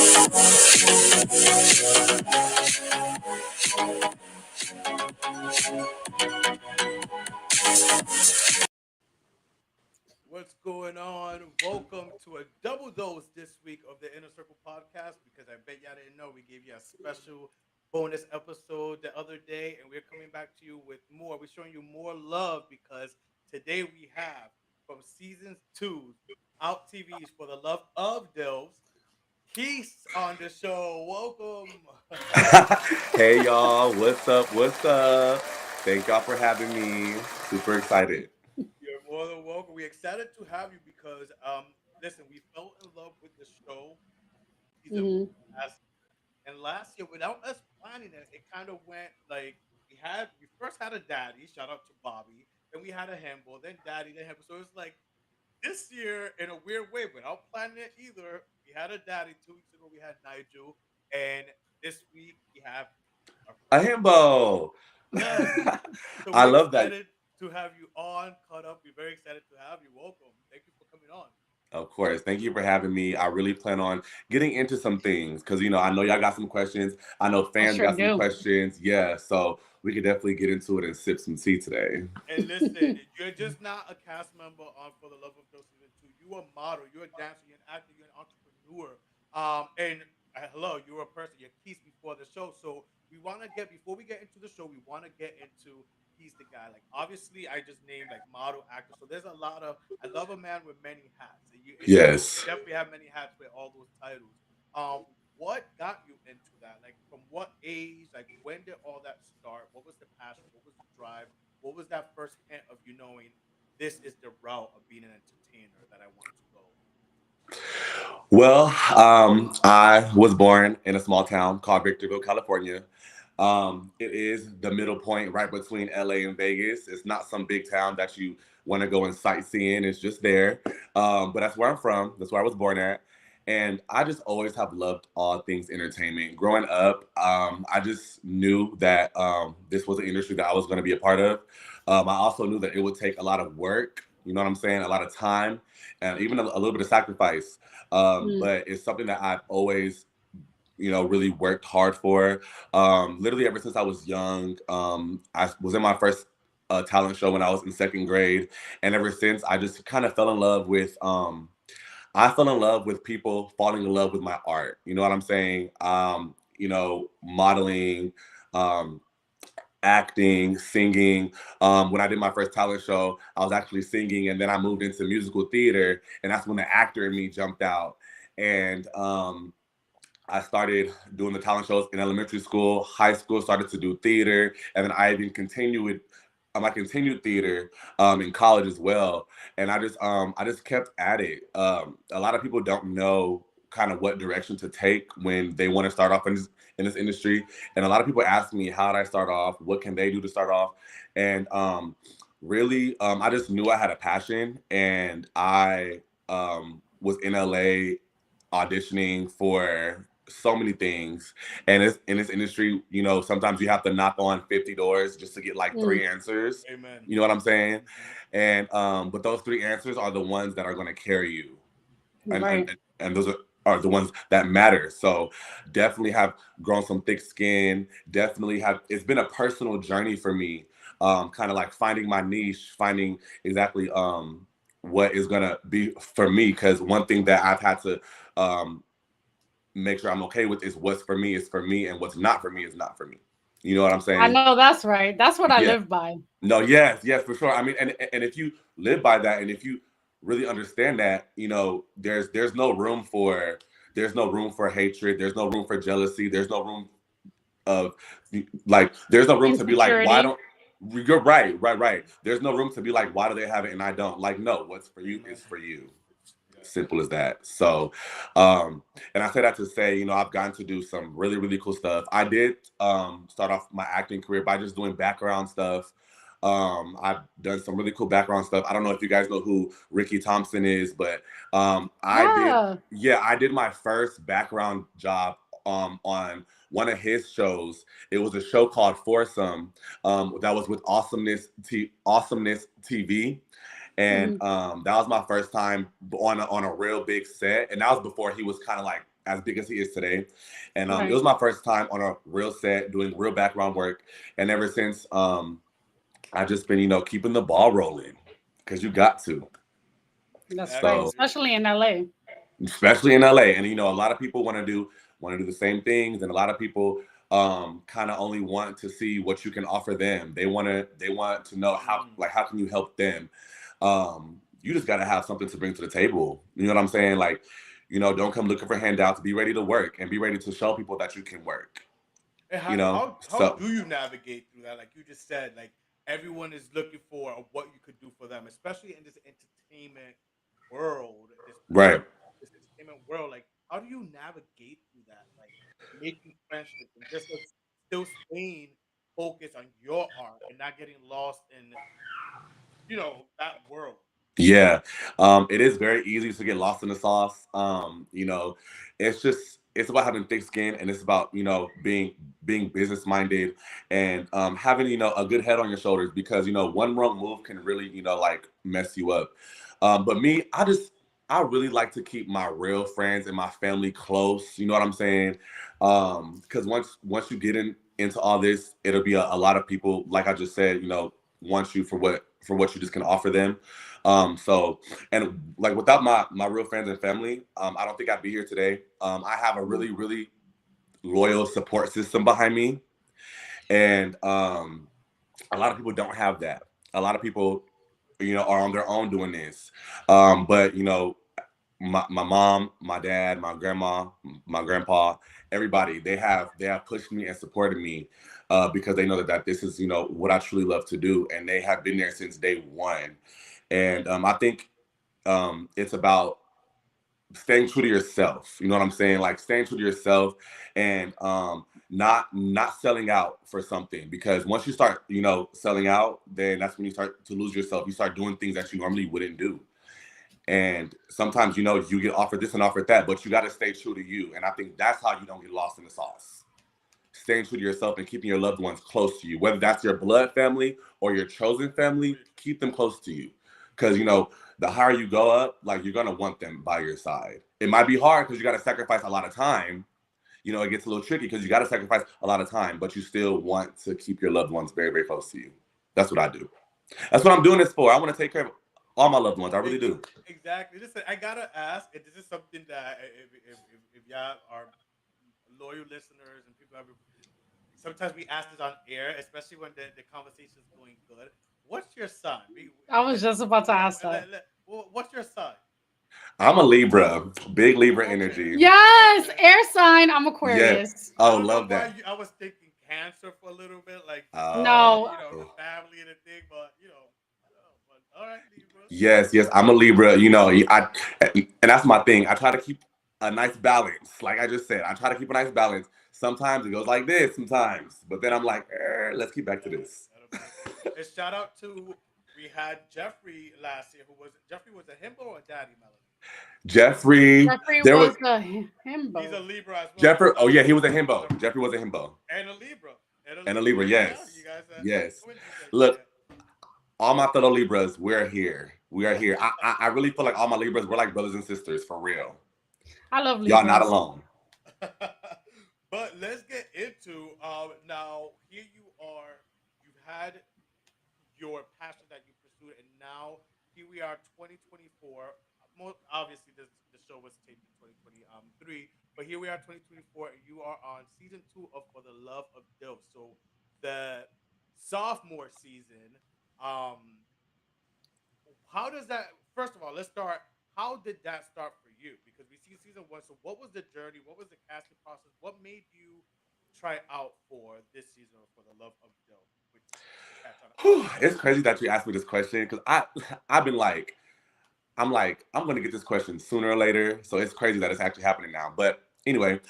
What's going on? Welcome to a double dose this week of the Inner Circle podcast because I bet y'all didn't know we gave you a special bonus episode the other day, and we're coming back to you with more. We're showing you more love because today we have from season 2 Out TVs for the love of DILFS, Quis on the show. Welcome. Hey y'all, what's up? What's up? Thank y'all for having me. Super excited. You're more than welcome. We're excited to have you because listen, we fell in love with the show season Mhm. last and last year without us planning it, it kind of went like we first had a daddy, shout out to Bobby, then we had a Hembo, then daddy, then Hembo. So it's like this year in a weird way, without planning it either, we had a daddy. 2 weeks ago we had Nigel, and this week we have our A first. himbo. Yes. So I we're love that. excited to have you on, caught up. We're very excited to have you. Welcome. Thank you for coming on. Of course. Thank you for having me. I really plan on getting into some things because, I know y'all got some questions. I know I fans sure got some do. questions. Yeah. So we could definitely get into it and sip some tea today. And listen, you're just not a cast member on For the Love of Dope Season 2. You're a model, you're a dancer, you're an actor, you're an entrepreneur. And hello, you're a person, you're Keys before the show. So before we get into the show, we want to get into he's the guy. Like, obviously, I just named like model, actor. So there's a lot of, I love a man with many hats. And you Yes. definitely have many hats with all those titles. What got you into that? Like, from what age? Like, when did all that start? What was the passion? What was the drive? What was that first hint of you knowing this is the route of being an entertainer that I want to go? Well, I was born in a small town called Victorville, California. It is the middle point right between LA and Vegas. It's not some big town that you want to go and sightseeing. It's just there. But that's where I'm from. That's where I was born at. And I just always have loved all things entertainment. Growing up, I just knew that this was an industry that I was going to be a part of. I also knew that it would take a lot of work, you know what I'm saying? A lot of time and even a little bit of sacrifice. Mm. But it's something that I've always really worked hard for. Literally ever since I was young. I was in my first talent show when I was in second grade, and ever since I just kind of fell in love with. I fell in love with people falling in love with my art. You know what I'm saying? Modeling. Um, Acting, singing. When I did my first talent show, I was actually singing, and then I moved into musical theater, and that's when the actor in me jumped out. And I started doing the talent shows in elementary school, high school, started to do theater, and then I even continued with I continued theater in college as well. And I just kept at it. A lot of people don't know kind of what direction to take when they want to start off in this industry. And a lot of people ask me, how did I start off? What can they do to start off? And really, I just knew I had a passion, and I was in LA auditioning for so many things. And it's in this industry, sometimes you have to knock on 50 doors just to get like Mm. three answers. Amen. You know what I'm saying? Mhm. And but those three answers are the ones that are going to carry you. And and Right. and those are the ones that matter. So definitely have grown some thick skin. Definitely have, it's been a personal journey for me. Kind of like finding my niche, finding exactly what is gonna be for me. Because one thing that I've had to um make sure I'm okay with is what's for me is for me, and what's not for me is not for me. You know what I'm I saying? know that's right. That's what I Yeah. live by. No, yes, yes, for sure. I mean, and if you live by that, and if you really understand that, there's no room for hatred. There's no room for jealousy. There's no room of like, there's no room to be like, why Insecurity. don't you're right, right, right. There's no room to be like, why do they have it and I don't? Like, no, what's for you Amen. is for you. Yeah. Simple as that. So, and I say that to say, I've gotten to do some really, really cool stuff. I did start off my acting career by just doing background stuff. I've done some really cool background stuff. I don't know if you guys know who Ricky Thompson is, but Yeah. I did my first background job on one of his shows. It was a show called Foursome, that was with Awesomeness TV, and Hmm. that was my first time on a real big set, and that was before he was kind of like as big as he is today. And it Right. was my first time on a real set doing real background work. And ever since, I just been, keeping the ball rolling because you got to. That's right. So Especially in LA. especially in LA. And a lot of people want to do the same things, and a lot of people kind of only want to see what you can offer them. They want to know how can you help them. You just got to have something to bring to the table. You know what I'm saying? Like, don't come looking for handouts. Be ready to work and be ready to show people that you can work. And You know, how so do you navigate through that? Like you just said, like everyone is looking for what you could do for them, especially in this entertainment world, right. this entertainment world. Like, how do you navigate through that? Like making friendships and just like still staying focused on your art and not getting lost in that world. Yeah, it is very easy to get lost in the sauce. It's about having thick skin, and it's about being business minded, and having a good head on your shoulders, because one wrong move can really like mess you up. But me, I really like to keep my real friends and my family close. You know what I'm saying? Because once you get into all this, it'll be a lot of people, like I just said, want you for what you just can offer them. So, and like without my real friends and family, I don't think I'd be here today. I have a Mhm. really, really loyal support system behind me, and a lot of people don't have that. A lot of people, are on their own doing this. But my mom, my dad, my grandma, my grandpa, everybody, they have pushed me and supported me, because they know that this is what I truly love to do, and they have been there since day one. And I think it's about staying true to yourself. You know what I'm saying? Like staying true to yourself, and not selling out for something, because once you start selling out, then that's when you start to lose yourself. You start doing things that you normally wouldn't do. And sometimes you get offered this and offered that, but you got to stay true to you. And I think that's how you don't get lost in the sauce. Staying true to yourself and keeping your loved ones close to you, whether that's your blood family or your chosen family, keep them close to you. Because the higher you go up, like you're gonna want them by your side. It might be hard because you got to sacrifice a lot of time. It gets a little tricky because you got to sacrifice a lot of time, but you still want to keep your loved ones very, very close to you. That's what I do. That's what I'm doing this for. I want to take care of all my loved ones. I really do. Exactly. Listen, I gotta ask, and this is something that if y'all are loyal listeners and people have, sometimes we ask this on air, especially when the conversation is going good. What's your sign? I was just about to ask that. What's your sign? I'm a Libra, big Libra Okay, energy. Yes, okay. air sign. I'm Yes. Aquarius. I Oh, don't know love why that. I was thinking Cancer for a little bit, like just because of Oh. No, the family and the thing, but I don't know. But all right, Libra. Yes, yes, I'm a Libra. And that's my thing. I try to keep a nice balance. Like I just said, I try to keep a nice balance. Sometimes it goes like this, sometimes, but then I'm like, let's keep back to That'll be this. that'll be it. And shout out to, we had Jeffrey last year, Jeffrey was a himbo or a daddy, Melody. Jeffrey, Jeffrey there was was a He's a himbo. Libra as well. Jeffrey. Oh yeah, he was a He was himbo. Jeffrey was a himbo and a Libra. And a and a Libra. Libra. There you go. You Yes, guys are yes. twinsies right Look, there. all my fellow Libras, we're here. We are here. I really feel like all my Libras, we're like brothers and sisters for real. I love Y'all not Libras. alone. But let's get into now. Here you are. You've had your passion that you pursued, and now here we are, 2024. Most obviously, the show was taped in 2023, but here we are, 2024, and you are on season 2 of For the Love of DILFS. So the sophomore season. Um, how does that? First of all, let's start. How did that start for you? Because we see season 1. So what was the journey? What was the casting process? What made you try out for this season of For the Love of Dope, which you catch on Whew, it's OutTv? crazy that you asked me this question because I've been like I'm gonna get this question sooner or later. So it's crazy that it's actually happening now. But anyway,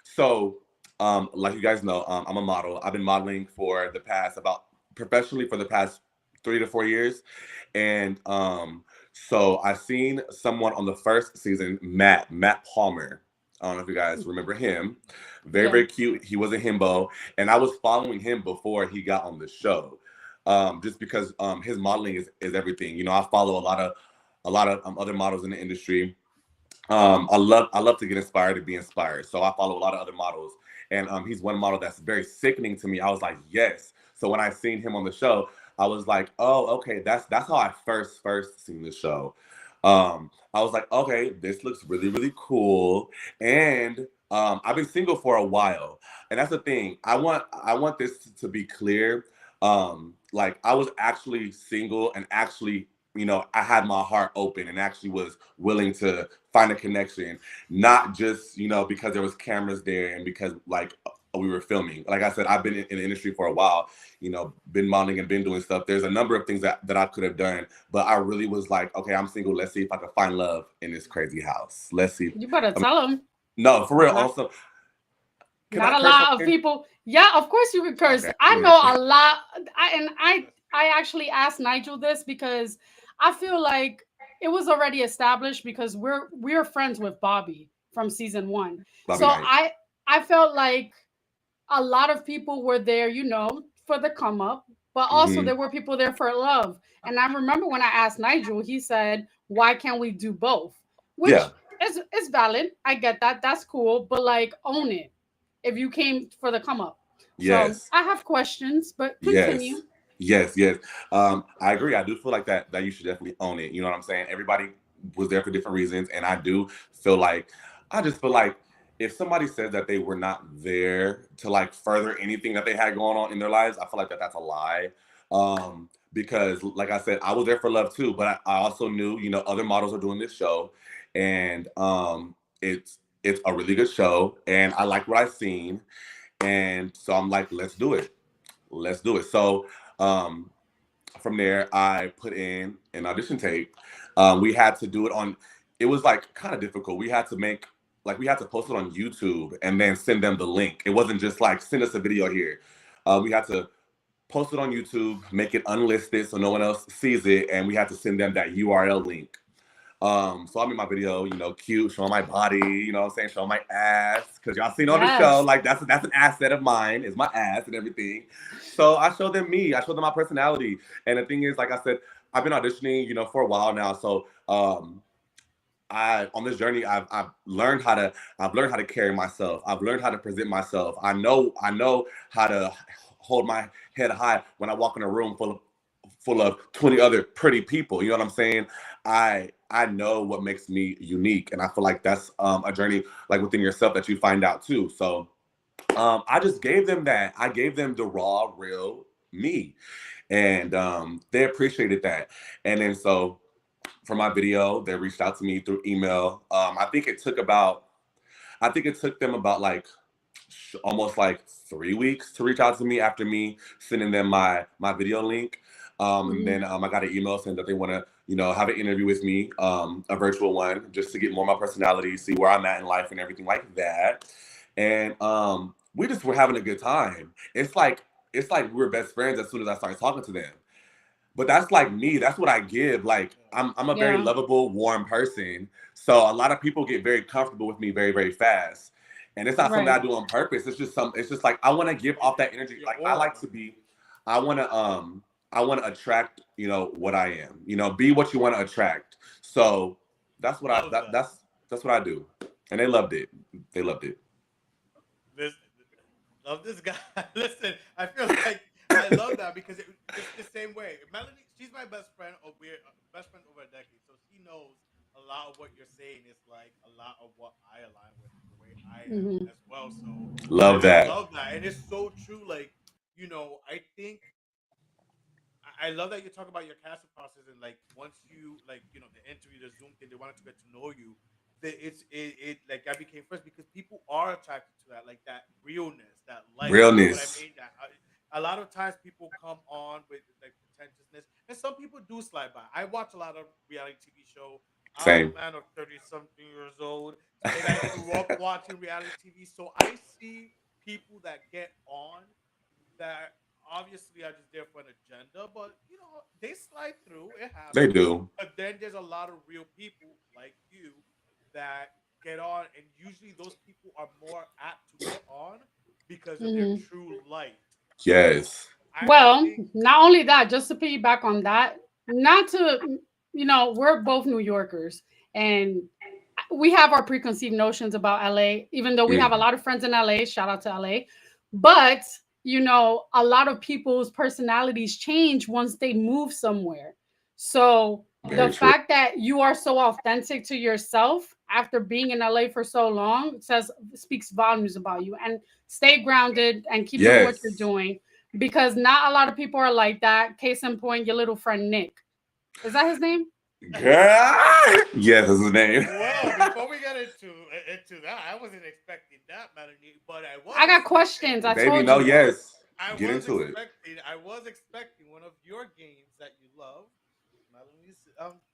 so like you guys know, I'm a model. I've been modeling for the past about professionally for the past 3 to 4 years. And so I seen someone on the first season, Matt Palmer. I don't know if you guys remember him. Very, Yeah. very cute. He was a himbo. And I was following him before he got on the show. Just because his modeling is everything. I follow a lot of other models in the industry. I love to get inspired to be inspired. So I follow a lot of other models, and he's one model that's very sickening to me. I was like, yes. So when I seen him on the show, I was like, oh, okay, that's how I first seen the show. I was like, okay, this looks really really cool, and I've been single for a while, and that's the thing. I want this to be clear. Like I was actually single and actually, I had my heart open and actually was willing to find a connection, not just, because there was cameras there and because like we were filming. Like I said, I've been in the industry for a while, been modeling and been doing stuff. There's a number of things that I could have done, but I really was like, okay, I'm single. Let's see if I can find love in this crazy house. Let's see. You better I mean, tell him. no, for real. Not, Also, can I not a curse on lot of here? people. Yeah, of course you can curse. Okay. I know a lot. I actually asked Nigel this because I feel like it was already established because we're friends with Bobby from season 1. Bobby So Knight. I felt like a lot of people were there, for the come up, but also Hmm. there were people there for love. And I remember when I asked Nigel, he said, "Why can't we do both?" Yeah. Which is valid. I get that. That's cool, but like own it if you came for the come up. So Yes. I have questions, but Yes. continue. Yes. I agree. I do feel like that you should definitely own it. You know what I'm saying? Everybody was there for different reasons, and feel like I just feel like if somebody said that they were not there to like further anything that they had going on in their lives, I feel like that's a lie. Because like I said, I was there for love too, but I also knew, other models are doing this show, and it's a really good show, and I like what I've seen, and so I'm like, let's do it. So um, from there, I put in an audition tape. We had to do it on. It was like kind of difficult. We had to post it on YouTube and then send them the link. It wasn't just like send us a video here. We had to post it on YouTube, make it unlisted so no one else sees it, and we had to send them that URL link. So I'm in my video, cute, showing my body, what I'm saying, showing my ass, because y'all seen on the show, Yes. like that's an asset of mine, is my ass and everything. So I showed them me, I showed them my personality. And the thing is, like I said, I've been auditioning, for a while now. So I on this journey I've learned how to carry myself. I've learned how to present myself. I know how to hold my head high when I walk in a room full of 20 other pretty people. You know what I'm saying? I know what makes me unique, and I feel like that's a journey like within yourself that you find out too. So I just gave them that. I gave them the raw, real me, and they appreciated that. And then so for my video, they reached out to me through email. I think it took them about like almost like 3 weeks to reach out to me after me sending them my video link. And Mhm. then I got an email saying that they want to, have an interview with me, a virtual one, just to get more of my personality, see where I'm at in life and everything like that. And we just were having a good time. It's like we were best friends as soon as I started talking to them. But that's like me. That's what I give. Like I'm a very Yeah. lovable, warm person. So a lot of people get very comfortable with me very, very fast. And it's not something Right. I do on purpose. It's just like I want to give off that energy. Your Like I like aura. to be, I want to attract, what I am. Be what you want to attract. So that's what I Love that, that. that's what I do. And they loved it. They loved it. This love this guy. Listen, I feel like I love that because it's the same way. Melanie, she's my best friend. We're best friend over a decade, so she knows a lot of what you're saying is like a lot of what I align with the way I am Hmm. as well. So I Love just that. love that, and it's so true. Like I think I love that you talk about your casting process and like once you like the interview, the Zoom thing, they wanted to get to know you. That it like I became friends because people are attracted to that, like that realness, that light. You know what I Realness. mean? That a lot of times people come on with like pretentiousness, and some people do slide by. I watch a lot of reality TV show. I'm a Same. man of 30 something years old, and I grew up watching reality TV, so I see people that get on that obviously are just there for an agenda, but they slide through. It They happens. do. But then there's a lot of real people like you that get on, and usually those people are more apt to get on because of their Hmm. true light. So Yes. I Well, think not only that, just to piggyback on that, not to, we're both New Yorkers, and we have our preconceived notions about LA, even though we have a lot of friends in LA. Shout out to LA. But, you know, a lot of people's personalities change once they move somewhere. So the Very true. fact that you are so authentic to yourself after being in LA for so long speaks volumes about you. And stay grounded and keep doing what you're Yes. doing, because not a lot of people are like that. Case in point, your little friend Nick. Is that his name? Girl. Yes, that's his name. Well, before we get into that, I wasn't expecting that, Melanie, but I got questions. I Baby, told no, you. yes. I Get was into it. I was expecting one of your games that you love, Melanie's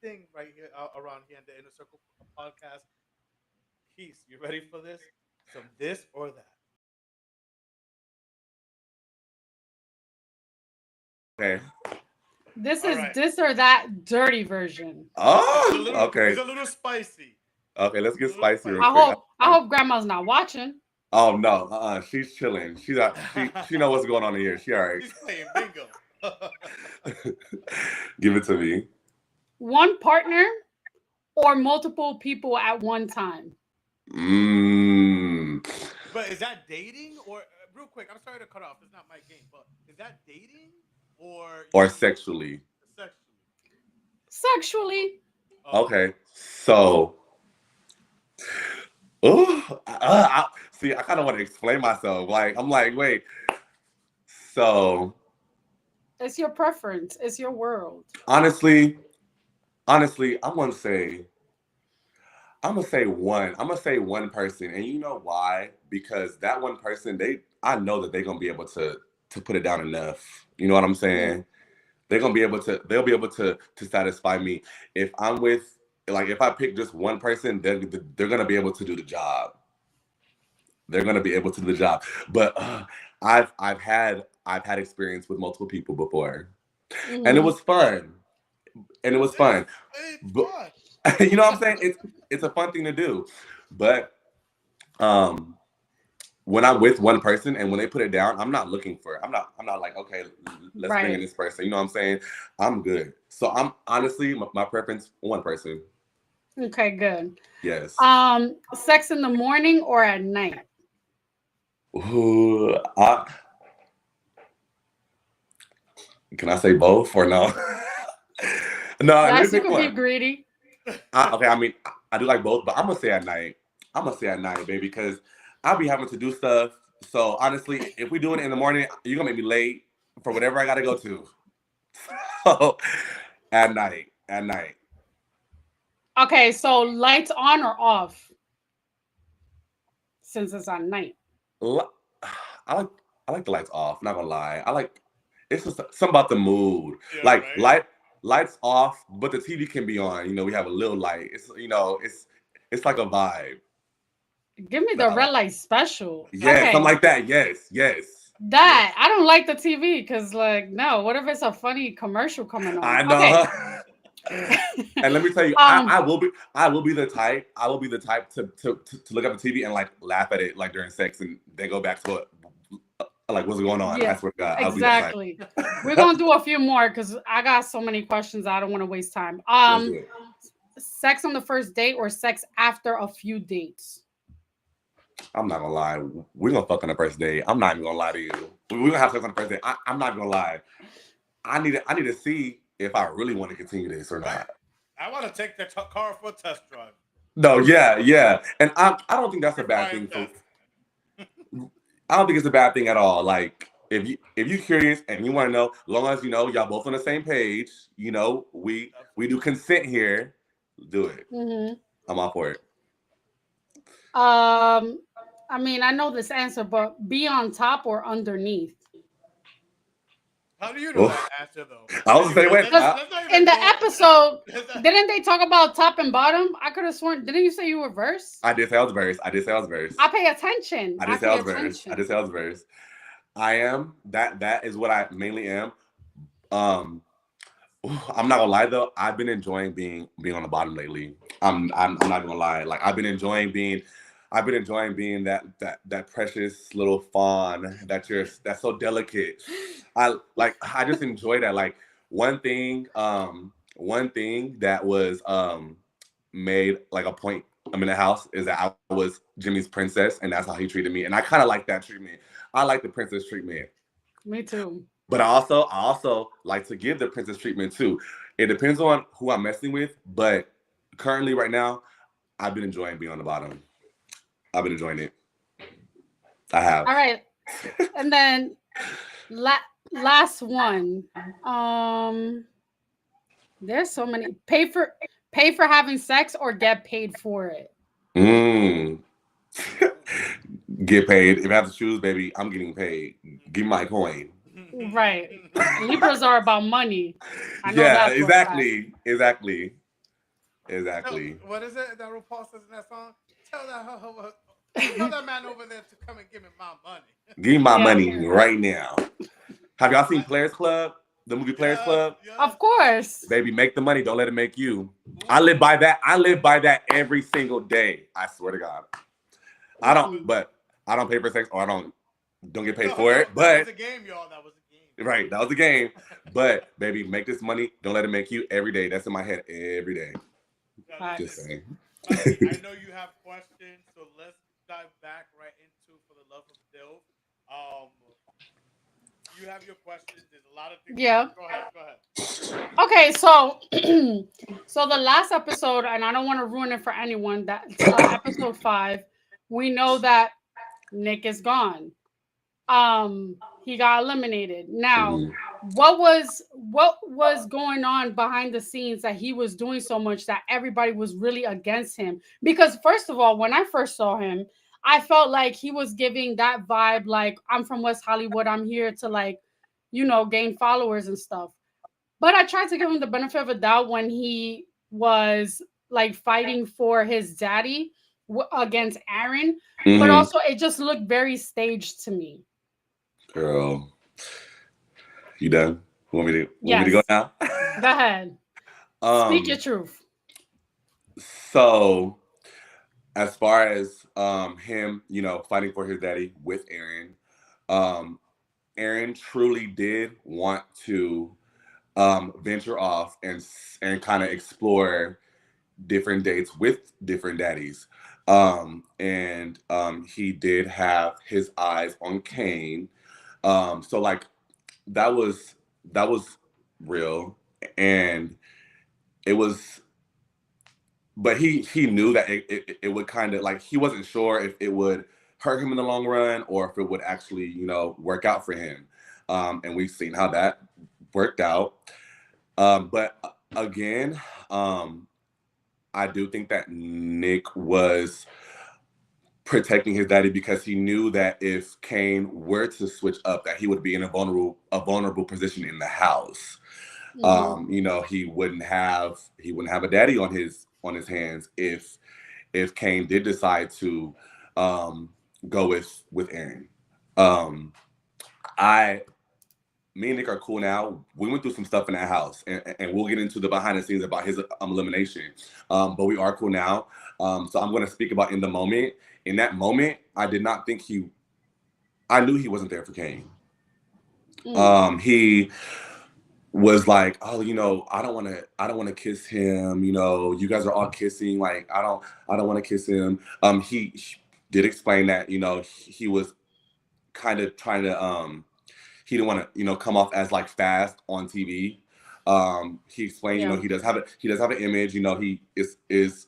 thing right here around here in the Inner Circle podcast. Quis, you ready for this? Some this or that. Okay. This All is right. this or that dirty version. Oh, okay. It's a little spicy. Okay, let's get spicy real I quick. hope grandma's not watching. Oh no, she's chilling. She's out. She know what's going on in here. She all right. She's playing bingo. Give it to me. One partner or multiple people at one time? But is that dating or real quick? I'm sorry to cut off. It's not my game, but is that dating or Sexually? Sexually. Okay, so. Oh, see, I kind of want to explain myself. Like, I'm like, wait. So. It's your preference. It's your world. Honestly, I'm gonna say one. I'm gonna say one person, and you know why? Because that one person, I know that they're gonna be able to put it down enough. You know what I'm saying? They'll be able to satisfy me. If I'm with, like, if I pick just one person, they're gonna be able to do the job. They're gonna be able to do the job. But I've had experience with multiple people before, and it was fun. And it was fun. But, you know what I'm saying? It's a fun thing to do. But when I'm with one person and when they put it down, I'm not looking for it. I'm not like, okay, let's bring in this person. You know what I'm saying? I'm good. So I'm honestly my preference, one person. Okay, good. Yes. Sex in the morning or at night? Ooh, can I say both or no? No, Yes, you could be greedy. Okay, I mean, I do like both, but I'm gonna say at night. Baby, because I'll be having to do stuff. So honestly, if we do it in the morning, you're gonna make me late for whatever I gotta go to. So at night. Okay, so lights on or off? Since it's at night. I like the lights off. Not gonna lie. It's just something about the mood. Yeah, like right? lights off, but the TV can be on. You know, we have a little light. It's like a vibe. Give me the red light special. Yeah, okay. Something like that. Yes. That I don't like the TV because, like, no. What if it's a funny commercial coming on? I know. Okay. And let me tell you, I will be the type. I will be the type to look at the TV and like laugh at it like during sex, and then go back to it. Like, what's going on? Yeah, I swear to God. Exactly. We're gonna do a few more because I got so many questions. I don't want to waste time. Sex on the first date or sex after a few dates? I'm not gonna lie. We're gonna fuck on the first date. I'm not even gonna lie to you. We're gonna have sex on the first date. I'm not gonna lie. I need to see if I really want to continue this or not. I want to take the car for a test drive. No, yeah. And I don't think that's a bad thing. I don't think it's a bad thing at all. Like, if you're curious and you want to know, as long as you know y'all both on the same page, you know, we do consent here. Do it. I'm all for it. I mean, I know this answer, but be on top or underneath? How do you know that answer, though? I was saying, wait. In the episode, didn't they talk about top and bottom? I could have sworn. Didn't you say you were verse? I did say I was verse. I pay attention. I did say I was verse. I am. That is what I mainly am. I'm not gonna lie though. I've been enjoying being on the bottom lately. I'm not gonna lie. Like, I've been enjoying being that precious little fawn that's so delicate. I just enjoy that. Like, one thing that was made like a point I'm in the house is that I was Jimmy's princess, and that's how he treated me. And I kind of like that treatment. I like the princess treatment. Me too. But I also like to give the princess treatment too. It depends on who I'm messing with, but currently right now, I've been enjoying being on the bottom. I've been enjoying it. I have. All right. And then last one. Um there's so many. Pay for having sex or get paid for it. Mm. Get paid. If I have to choose, baby, I'm getting paid. Give me my coin. Right. Libras are about money. I know Yeah, that for a fact. exactly. What is it that RuPaul says in that song? Tell that tell that man over there to come and give me my money. Give me my Yeah. money right now. Have y'all seen Right? Players Club? The movie Players Yes, Club? yes. Of course. Baby, make the money. Don't let it make you. I Ooh. live by that. I live by that every single day. I swear to God. I don't, Mm-mm. but I don't pay for sex or I don't get paid No, for no, it. that was But a game, y'all. That was a game. right, that was the game. But baby, make this money. Don't let it make you every day. That's in my head every day. Now Just listen, Facts. saying. Melanie, I know you have questions, so let's dive back right into for the love of Dill. Um, you have your questions. There's a lot of things. Yeah. Go ahead. Go ahead. Okay, so so the last episode, and I don't want to ruin it for anyone, that episode 5, we know that Nick is gone. He got eliminated. Now, Mhm. what was going on behind the scenes that he was doing so much that everybody was really against him? Because first of all, when I first saw him, I felt like he was giving that vibe like, I'm from West Hollywood, I'm here to, like, gain followers and stuff. But I tried to give him the benefit of a doubt when he was like fighting for his daddy against Aaron, but Mhm. also it just looked very staged to me. Girl, you done? Want me to go Yes, now? go ahead. Speak your um. truth. So as far as him, fighting for his daddy with Aaron, um, Aaron truly did want to venture off and kind of explore different dates with different daddies. And he did have his eyes on Kane. So like that was that was real, and it was. But he knew that it would kind of like he wasn't sure if it would hurt him in the long run or if it would actually work out for him. And we've seen how that worked out. But again, um, I do think that Nick was protecting his daddy because he knew that if Kane were to switch up, that he would be in a vulnerable position in the house. Hmm. He wouldn't have a daddy on his hands if Kane did decide to um, go with Aaron. Um, I Me and Nick are cool now. We went through some stuff in that house, and we'll get into the behind the scenes about his elimination. But we are cool now. So I'm going to speak about in the moment. In that moment, I did not think he. I knew he wasn't there for Kane. Mm. He was like, oh, I don't want to kiss him. You guys are all kissing. Like, I don't want to kiss him. He did explain that, he was kind of trying to, he didn't want to, come off as like fast on TV. He explained, Yeah. he does have an image, he is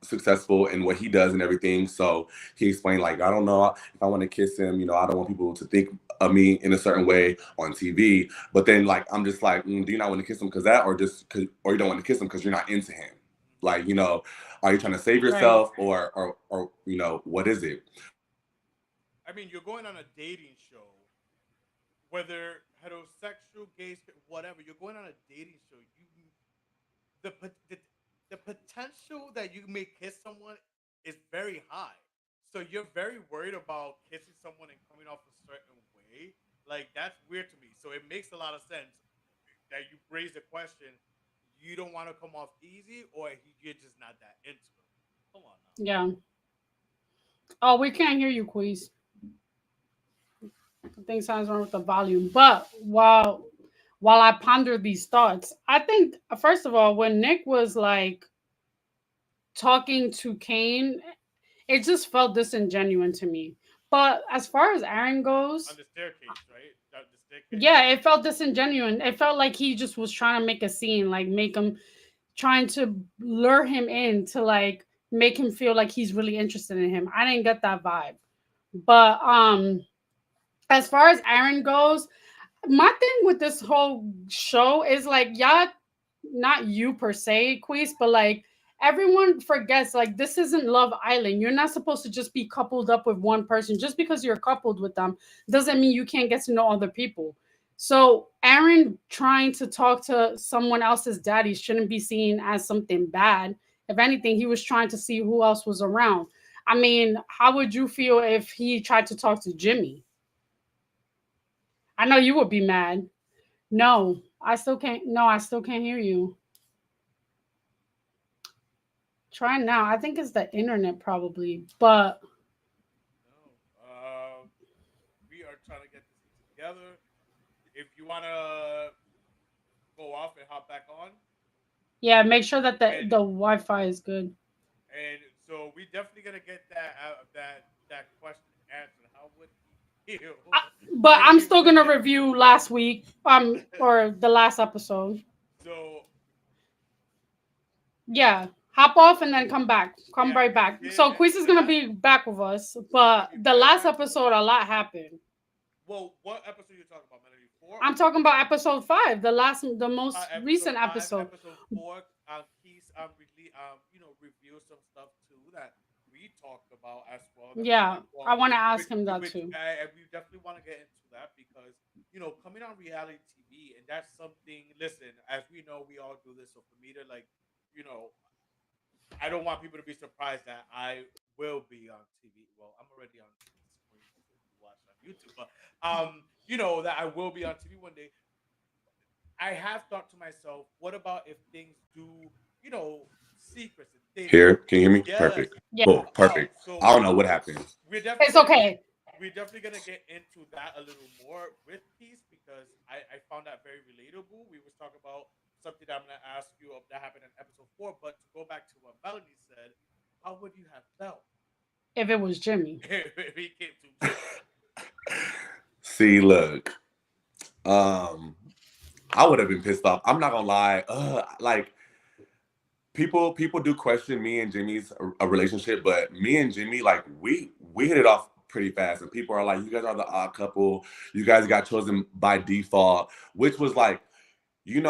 successful in what he does and everything. So he explained like, I don't know if I want to kiss him, I don't want people to think of me in a certain way on TV. But then like I'm just like, do you not want to kiss him because that, or you don't want to kiss him because you're not into him? Like, are you trying to save Right. yourself or what is it? I mean, you're going on a dating show, whether heterosexual, gay, whatever. You're going on a dating show. The pot- the, the potential that you may kiss someone is very high. So you're very worried about kissing someone and coming off a certain way. Like that's weird to me. So it makes a lot of sense that you raise the question. You don't want to come off easy, or you're just not that into him. Come on now. Yeah. Oh, we can't hear you, Quis. I think something's wrong with the volume. But while I ponder these thoughts, I think first of all, when Nick was like talking to Kane, it just felt disingenuous to me. But as far as Aaron goes, On the staircase, right? The staircase. yeah, it felt disingenuous. It felt like he just was trying to make a scene, like make him trying to lure him in to like make him feel like he's really interested in him. I didn't get that vibe. But as far as Aaron goes, my thing with this whole show is like y'all, not you per se, Quis, but like everyone forgets like this isn't Love Island. You're not supposed to just be coupled up with one person. Just because you're coupled with them doesn't mean you can't get to know other people. So Aaron trying to talk to someone else's daddy shouldn't be seen as something bad. If anything, he was trying to see who else was around. I mean, how would you feel if he tried to talk to Jimmy? I know you would be mad. No, I still can't. No, I still can't hear you. Try now. I think it's the internet probably, but No. We are trying to get this together. If you want to go off and hop back on, yeah, make sure that and the Wi-Fi is good. and so we definitely gonna get that that question answered. How would he feel But if I'm he still went gonna there? review last week, or the last episode. So Yeah, hop off and then come back. Come yeah, right back. yeah. So Quiz is The gonna last, be back with us, he's gonna but be the right last back with episode, us. a lot happened. Well, what episode you talking about, Melody? Four or I'm talking about episode 5, the most episode recent five, episode. episode four. Keys really reveal some stuff too that we talked about as well. That we Yeah, like, well, I want to ask which him that which too. and we definitely want to get into that because coming on reality TV and that's something. Listen, as we know, we all do this. So for me to like, you know, I don't want people to be surprised that I will be on TV. Well, I'm already on screen if you watch on YouTube, but that I will be on TV one day. I have thought to myself, what about if things do, secrets and things? Here, can you hear me? Yes. Perfect. Yeah, Cool, perfect. So I don't know what happened. we're definitely it's gonna get okay. we're definitely gonna get into that a little more with peace because I found that very relatable. We was talking about something that I'm gonna ask you of that happened in episode 4, but to go back to what Melanie said, how would you have felt If it was Jimmy, if he came to Jimmy? See, look, I would have been pissed off. I'm not gonna lie. Like people do question me and Jimmy's a relationship, but me and Jimmy, like we hit it off pretty fast, and people are like, "You guys are the odd couple. You guys got chosen by default," which was like,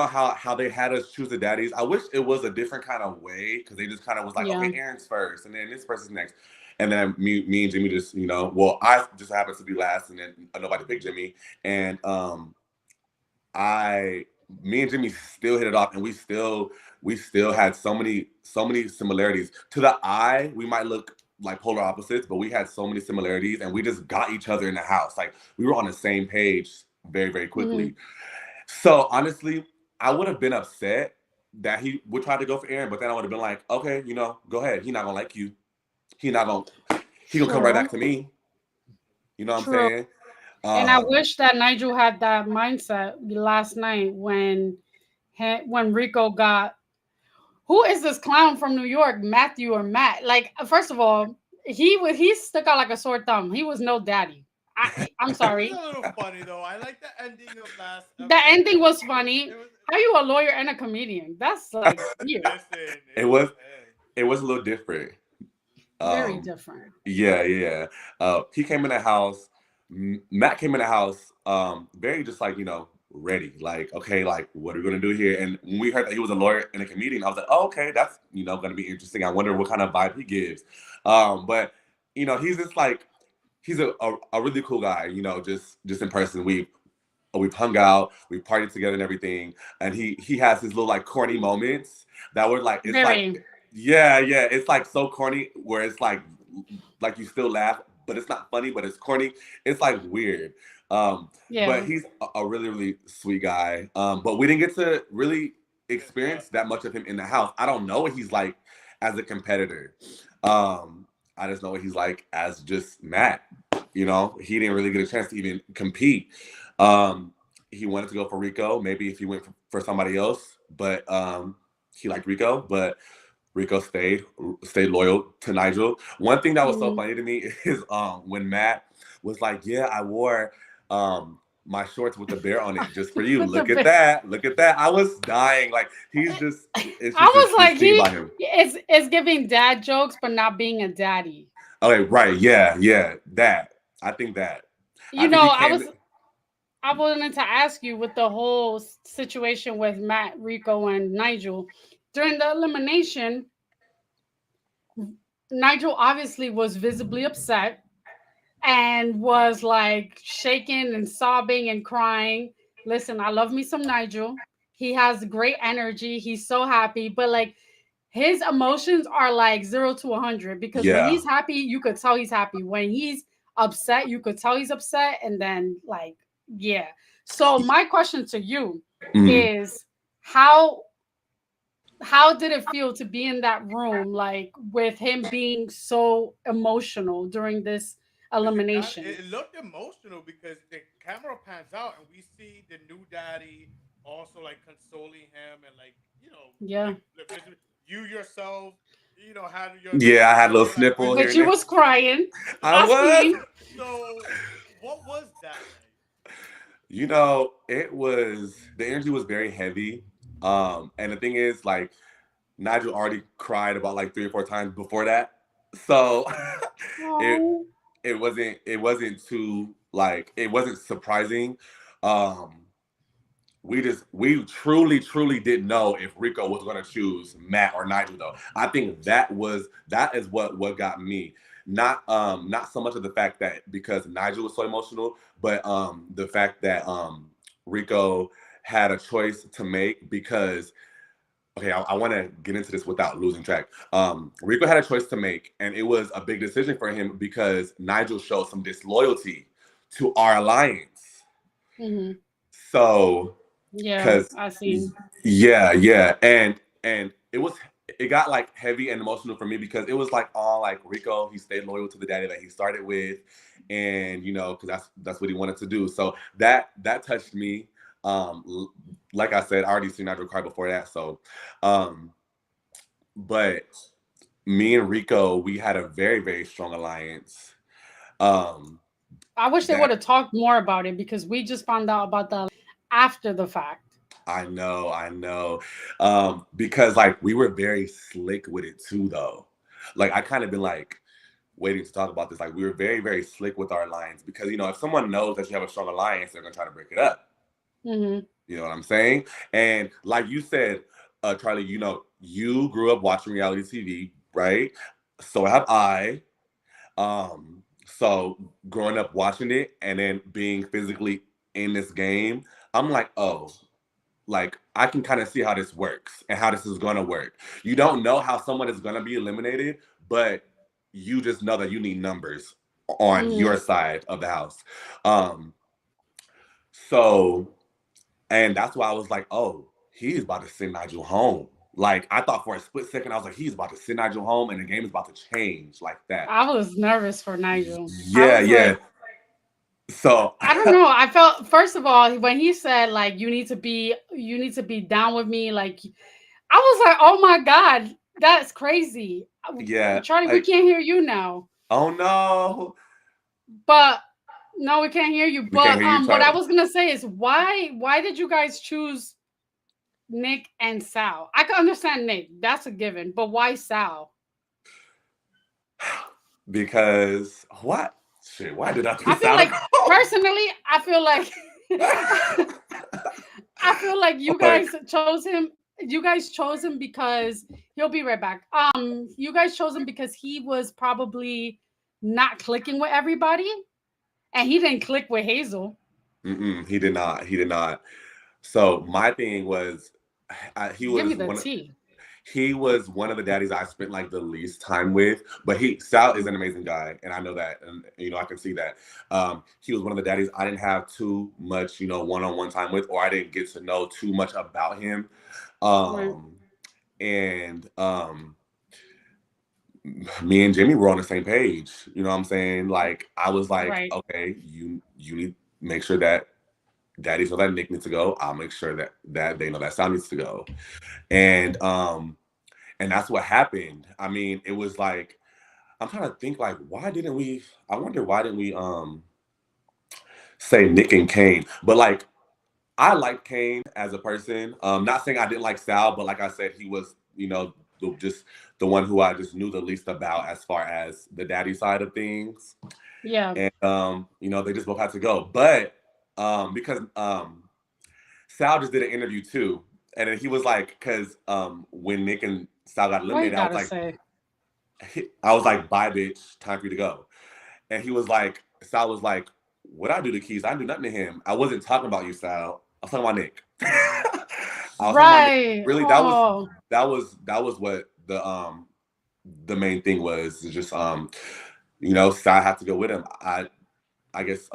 how they had us choose the daddies. I wish it was a different kind of way because they just kind of was like, yeah, "Okay, Aaron's first, and then this person's next." And then me and Jimmy just, well, I just happened to be last, and then nobody picked Jimmy, and I, me and Jimmy still hit it off, and we still had so many similarities. To the eye, we might look like polar opposites, but we had so many similarities, and we just got each other in the house. Like we were on the same page very, very hmm, quickly. So honestly, I would have been upset that he would try to go for Aaron, but then I would have been like, okay, go ahead. He not gonna like you. He not gonna. He gonna come right true, back to me. You know what I'm true. saying? And I Um, wish that Nigel had that mindset last night when Rico got, who is this clown from New York, Matthew or Matt? Like, first of all, he stuck out like a sore thumb. He was no daddy. I'm It was sorry. a little funny though. I like the ending of last The episode. ending was funny. It was How you a lawyer and a comedian? That's like weird. listen. it It was was it was a little different. Very Um, different. yeah, yeah. He came in the house. Matt came in the house, very just like ready. Like, okay, like what are we gonna do here? And when we heard that he was a lawyer and a comedian, I was like, oh, okay, that's gonna be interesting. I wonder what kind of vibe he gives. But he's just like he's a really cool guy. Just in person, we've hung out, we've partied together and everything, and he has his little like corny moments that were like it's like Very. yeah, it's like so corny where it's like you still laugh, but it's not funny, but it's corny. It's like weird. But Yeah. he's a really, really sweet guy. But we didn't get to really Yes, but experience that much of him in the house. I don't know what he's like as a competitor. I just know what he's like as just Matt. He didn't really get a chance to even compete. He wanted to go for Rico, maybe if he went for somebody else, but he liked Rico. But Rico stayed loyal to Nigel. One thing that was so Mhm. funny to me is when Matt was like, "Yeah, I wore my shorts with the bear on it just for you. With the Look at bit. that. Look at that." I was dying. Like he's just it's I just was this like, thing about him. it's giving dad jokes, but not being a daddy. Okay, right. Yeah, yeah. That. I think that. I You think know, he came. I wanted to ask you with the whole situation with Matt, Rico, and Nigel during the elimination. Nigel obviously was visibly upset and was like shaking and sobbing and crying. Listen, I love me some Nigel. He has great energy. He's so happy, but like his emotions are like 0 to 100 because when Yeah. he's happy, you could tell he's happy. When he's upset, you could tell he's upset. And then, like, yeah. So, my question to you Mhm. is how did it feel to be in that room, like with him being so emotional during this elimination? It looked emotional because the camera pans out and we see the new daddy also like consoling him and like Yeah. you yourself had your little Yeah, I had a little sniffle like sniffle here But and you there. was crying. I I was. seen. so what was that like? It was the energy was very heavy. And the thing is, like, Nigel already cried about like 3 or 4 times before that. So it Oh. it wasn't too like it wasn't surprising. Um we truly didn't know if Rico was gonna choose Matt or Nigel though. I think that is what got me. Not so much of the fact that because Nigel was so emotional, but the fact that Rico had a choice to make because okay, I want to get into this without losing track. Rico had a choice to make, and it was a big decision for him because Nigel showed some disloyalty to our alliance. Hmm. So, Yeah, because I seen. yeah, and it got like heavy and emotional for me because it was like all like Rico, he stayed loyal to the daddy that he started with, and because that's what he wanted to do. So that touched me. Like I said, I already seen Nigel cry before that. So, um, but me and Rico, we had a very strong alliance. Um, I wish they would that have talked more about it because we just found out about that after the fact. I know. Because like we were very slick with it too, though. Like I kind of been like waiting to talk about this. Like we were very slick with our alliance because if someone knows that you have a strong alliance, they're gonna try to break it up. Hmm. You know what I'm saying? And like you said, Charlie, you grew up watching reality TV, right? So have I. So growing up watching it and then being physically in this game, I'm like, oh, like I can kind of see how this works and how this is gonna work. You don't know how someone is gonna be eliminated, but you just know that you need numbers on Hmm. your side of the house. Um, so and that's why I was like, oh, he's about to send Nigel home. Like I thought for a split second, I was like, he's about to send Nigel home and the game is about to change like that. I was nervous for Nigel. I Yeah, was yeah. like, So I don't know. I felt first of all when he said like you need to be down with me. Like I was like, oh my god, that's crazy. yeah, Charlie, we like can't hear you now. oh no. But no, we can't hear you. We can't But hear you, what I Charlie. was gonna say is why did you guys choose Nick and Sal? I can understand Nick, that's a given, but why Sal? Because what? Shit, why did I I put feel Sal? like personally, I feel like I feel like you Like, guys chose him. You guys chose him because he'll be right back. You guys chose him because he was probably not clicking with everybody, and he didn't click with Hazel. he did not. He did not. So my thing was, he Give me was the one. tea. He was one of the daddies I spent like the least time with, but Sal is an amazing guy, and I know that, and I can see that. He was one of the daddies I didn't have too much, one-on-one time with, or I didn't get to know too much about him. Right. Um, and me and Jimmy were on the same page. You know what I'm saying? Like I was like, Right. okay, you need make sure that daddies know that Nick needs to go. I'll make sure that they know that Sal needs to go. And And that's what happened. I mean, it was like, I'm trying to think like, I wonder why didn't we say Nick and Kane? But like, I like Kane as a person. Not saying I didn't like Sal, but like I said, he was, just the one who I just knew the least about as far as the daddy side of things. Yeah. And they just both had to go. But because Sal just did an interview too, and then he was like, because when Nick and Sal got What you eliminated, gotta say? I was like, bye, bitch, time for you to go. And he was like, Sal was like, what I do to Quis? I didn't do nothing to him. I wasn't talking about you, Sal. I was talking about Nick. I was talking about Nick. Really, Oh. that was what the main thing was. It's just Sal had to go with him. I guess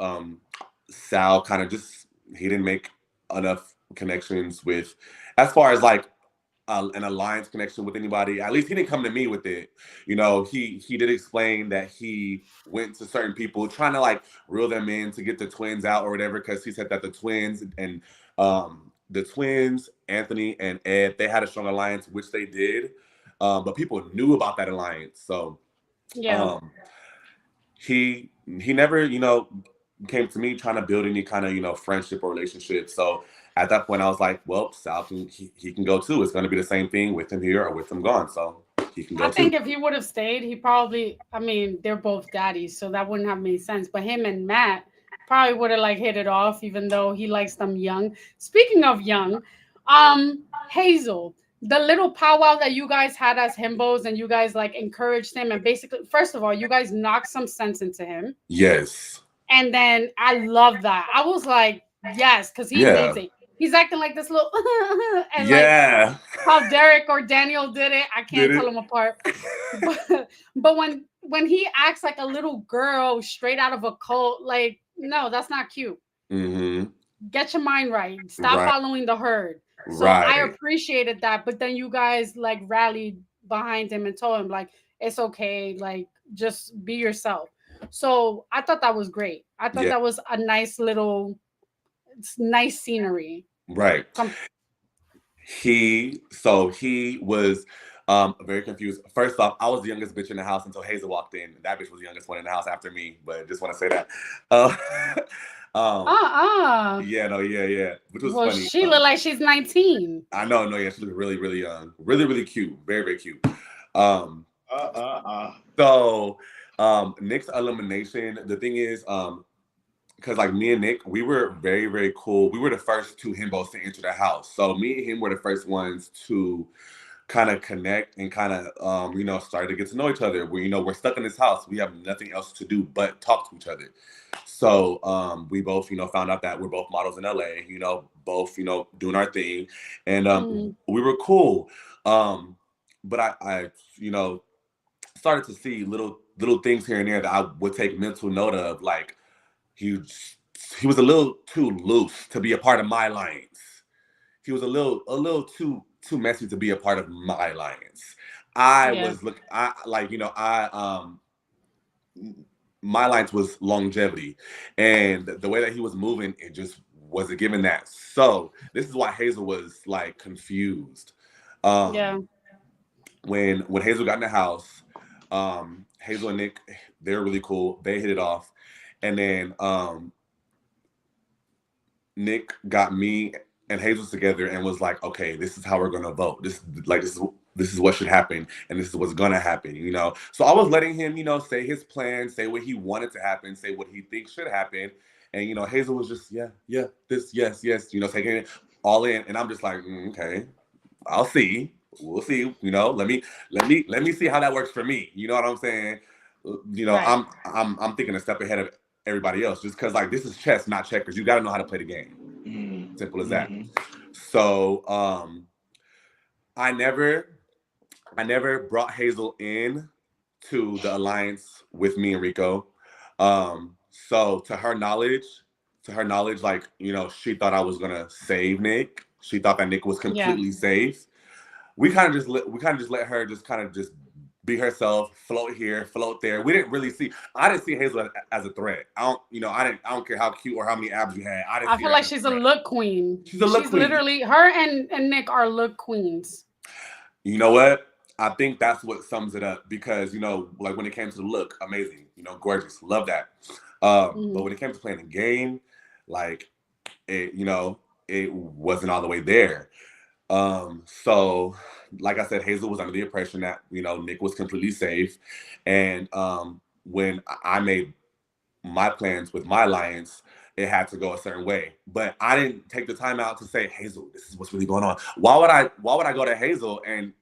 Sal kind of just, he didn't make enough connections with, as far as like an alliance connection with anybody. At least he didn't come to me with it. He did explain that he went to certain people trying to like reel them in to get the twins out or whatever, because he said that the twins, Anthony and Ed, they had a strong alliance, which they did. But people knew about that alliance. So yeah. He never, came to me trying to build any kind of, friendship or relationship. So at that point, I was like, well, Sal he can go too. It's going to be the same thing with him here or with him gone. So he can go I think too. if he would have stayed, he probably, I mean, they're both daddies, so that wouldn't have made sense. But him and Matt probably would have like hit it off, even though he likes them young. Speaking of young, Hazel, the little powwow that you guys had as himbos and you guys like encouraged him, and basically, first of all, you guys knocked some sense into him. Yes. And then I love that. I was like, yes, because he needs it. He's acting like this little and like how Derek or Daniel did it. I can't tell them apart. But when he acts like a little girl straight out of a cult, like, no, that's not cute. Mm-hmm. Get your mind right. Stop following the herd. So I appreciated that. But then you guys like rallied behind him and told him like, it's okay. Like, just be yourself. So I thought that was great. I thought that was a nice scenery. Right. He was very confused. First off, I was the youngest bitch in the house until Hazel walked in. That bitch was the youngest one in the house after me, but just want to say that. Yeah. Which was funny. She looked like she's 19. I know, no, yeah, she looked really, really young. Really, really cute. Very, very cute. So Nick's elimination, the thing is, because like me and Nick, we were very, very cool. We were the first two himbos to enter the house. So me and him were the first ones to kind of connect and kind of, started to get to know each other. We're stuck in this house. We have nothing else to do but talk to each other. So we both, found out that we're both models in LA, both, doing our thing. And we were cool. But I started to see little things here and there that I would take mental note of, like, he was a little too loose to be a part of my alliance. He was a little too messy to be a part of my alliance. My alliance was longevity, and the way that he was moving, it just wasn't giving that. So this is why Hazel was like confused. When Hazel got in the house, Hazel and Nick, they were really cool. They hit it off. And then Nick got me and Hazel together and was like, okay, this is how we're gonna vote. This is what should happen, and this is what's gonna happen, So I was letting him, say his plan, say what he wanted to happen, say what he thinks should happen. And Hazel was just, yes, taking it all in. And I'm just like, okay, I'll see. We'll see, let me see how that works for me. You know what I'm saying? Right. I'm thinking a step ahead of everybody else, just because like this is chess, not checkers. You got to know how to play the game. Simple as that. So I never brought Hazel in to the alliance with me and Rico. So to her knowledge, like, she thought I was gonna save Nick. She thought that Nick was completely safe. We kind of just let her just be herself, float here, float there. We didn't really see. I didn't see Hazel as a threat. I don't care how cute or how many abs you had. I feel like she's a look queen. She's a look queen. Literally, her and Nick are look queens. You know what? I think that's what sums it up because, like when it came to the look, amazing, gorgeous, love that. But when it came to playing a game, like it wasn't all the way there. So like I said, Hazel was under the impression that, Nick was completely safe. And when I made my plans with my alliance, it had to go a certain way. But I didn't take the time out to say, Hazel, this is what's really going on. Why would I go to Hazel and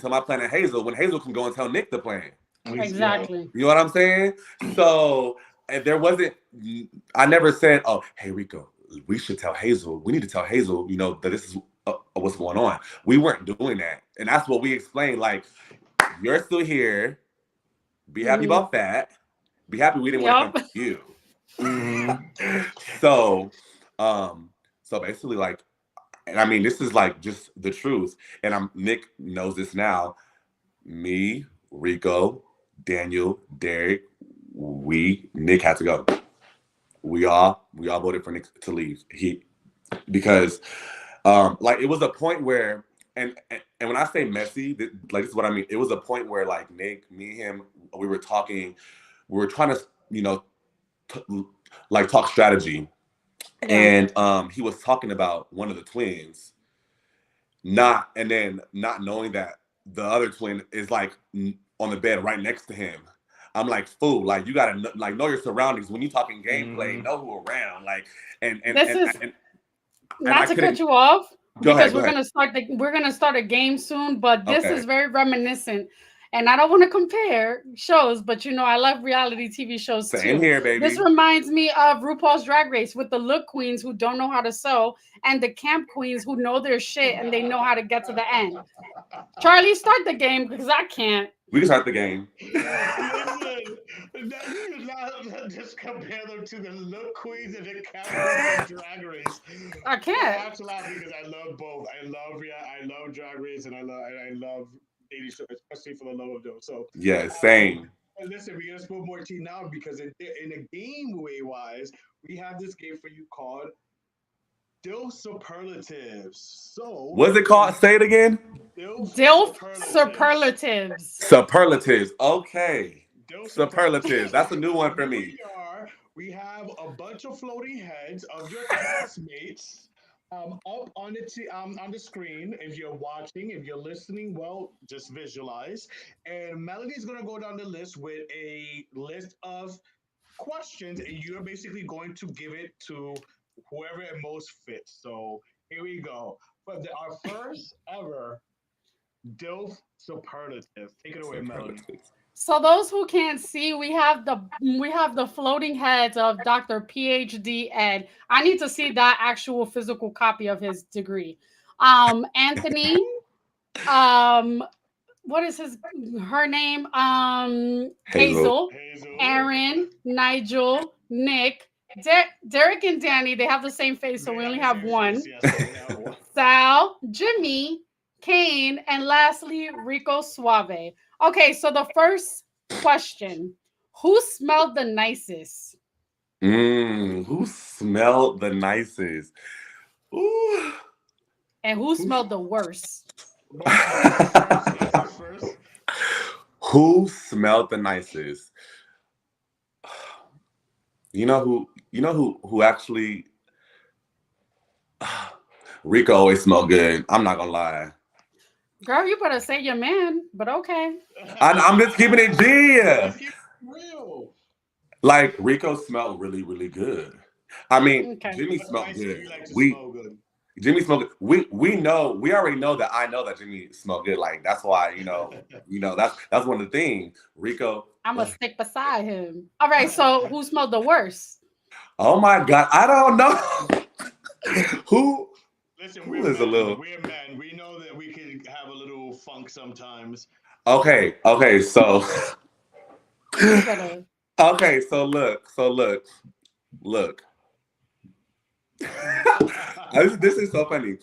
tell my plan to Hazel when Hazel can go and tell Nick the plan? Exactly. You know what I'm saying? So I never said, oh, hey, Rico, we should tell Hazel. We need to tell Hazel, that this is what's going on. We weren't doing that. And that's what we explained. Like, you're still here. Be happy about that. Be happy we didn't want to come to you. So basically, like, and I mean, this is like just the truth. And Nick knows this now. Me, Rico, Daniel, Derek, Nick had to go. We all voted for Nick to leave. Because like it was a point where, and when I say messy, like this is what I mean. It was a point where like Nick, me, him, we were talking. We were trying to, like talk strategy. And he was talking about one of the twins, not knowing that the other twin is like on the bed right next to him. I'm like, fool, like you gotta know your surroundings when you talking gameplay, know who around, like and not to cut you off because go we're gonna start a game soon, but this is very reminiscent. And I don't want to compare shows, but I love reality TV shows too. Same here, baby. This reminds me of RuPaul's Drag Race with the look queens who don't know how to sew and the camp queens who know their shit and they know how to get to the end. Charlie, start the game because I can't. We can start the game. Listen, you do not just compare them to the look queens and the camp queens of Drag Race. I can't. I have to laugh because I love both. I love Drag Race and I love dating show, especially for the love of those. So yeah, same. Listen, we're gonna spill more tea now because in a game way wise, we have this game for you called DILFS Superlatives. So what's it called? Say it again. DILFS Superlatives. Superlatives. Okay. Superlatives. That's a new one for me. We have a bunch of floating heads of your classmates. Up on the screen. If you're watching, if you're listening, well, just visualize. And Melody's gonna go down the list with a list of questions, and you're basically going to give it to whoever it most fits. So here we go. But our first ever DILF Superlative. Take it away, Melody. So those who can't see, we have the floating heads of Dr. PhD Ed. I need to see that actual physical copy of his degree. Anthony, what is her name? Hazel, Aaron, Nigel, Nick, Derek and Danny. They have the same face, so we only have one. Sal, Jimmy, Kane, and lastly, Rico Suave. Okay, so the first question, who smelled the nicest? Who smelled the nicest? Ooh. And who smelled the worst? Who smelled the nicest? You know who actually Rico always smelled good. I'm not gonna lie. Girl, you better say your man, but okay. I'm just keeping it G. Real. Like Rico smelled really, really good. I mean, Jimmy smelled good. Jimmy smelled good. We already know that I know that Jimmy smelled good. Like that's why, that's one of the things. Rico. I'm gonna stick beside him. All right, so who smelled the worst? Oh my God, I don't know. Who? Listen, we're men. We know that we can have a little funk sometimes. Okay, so look. This is so funny.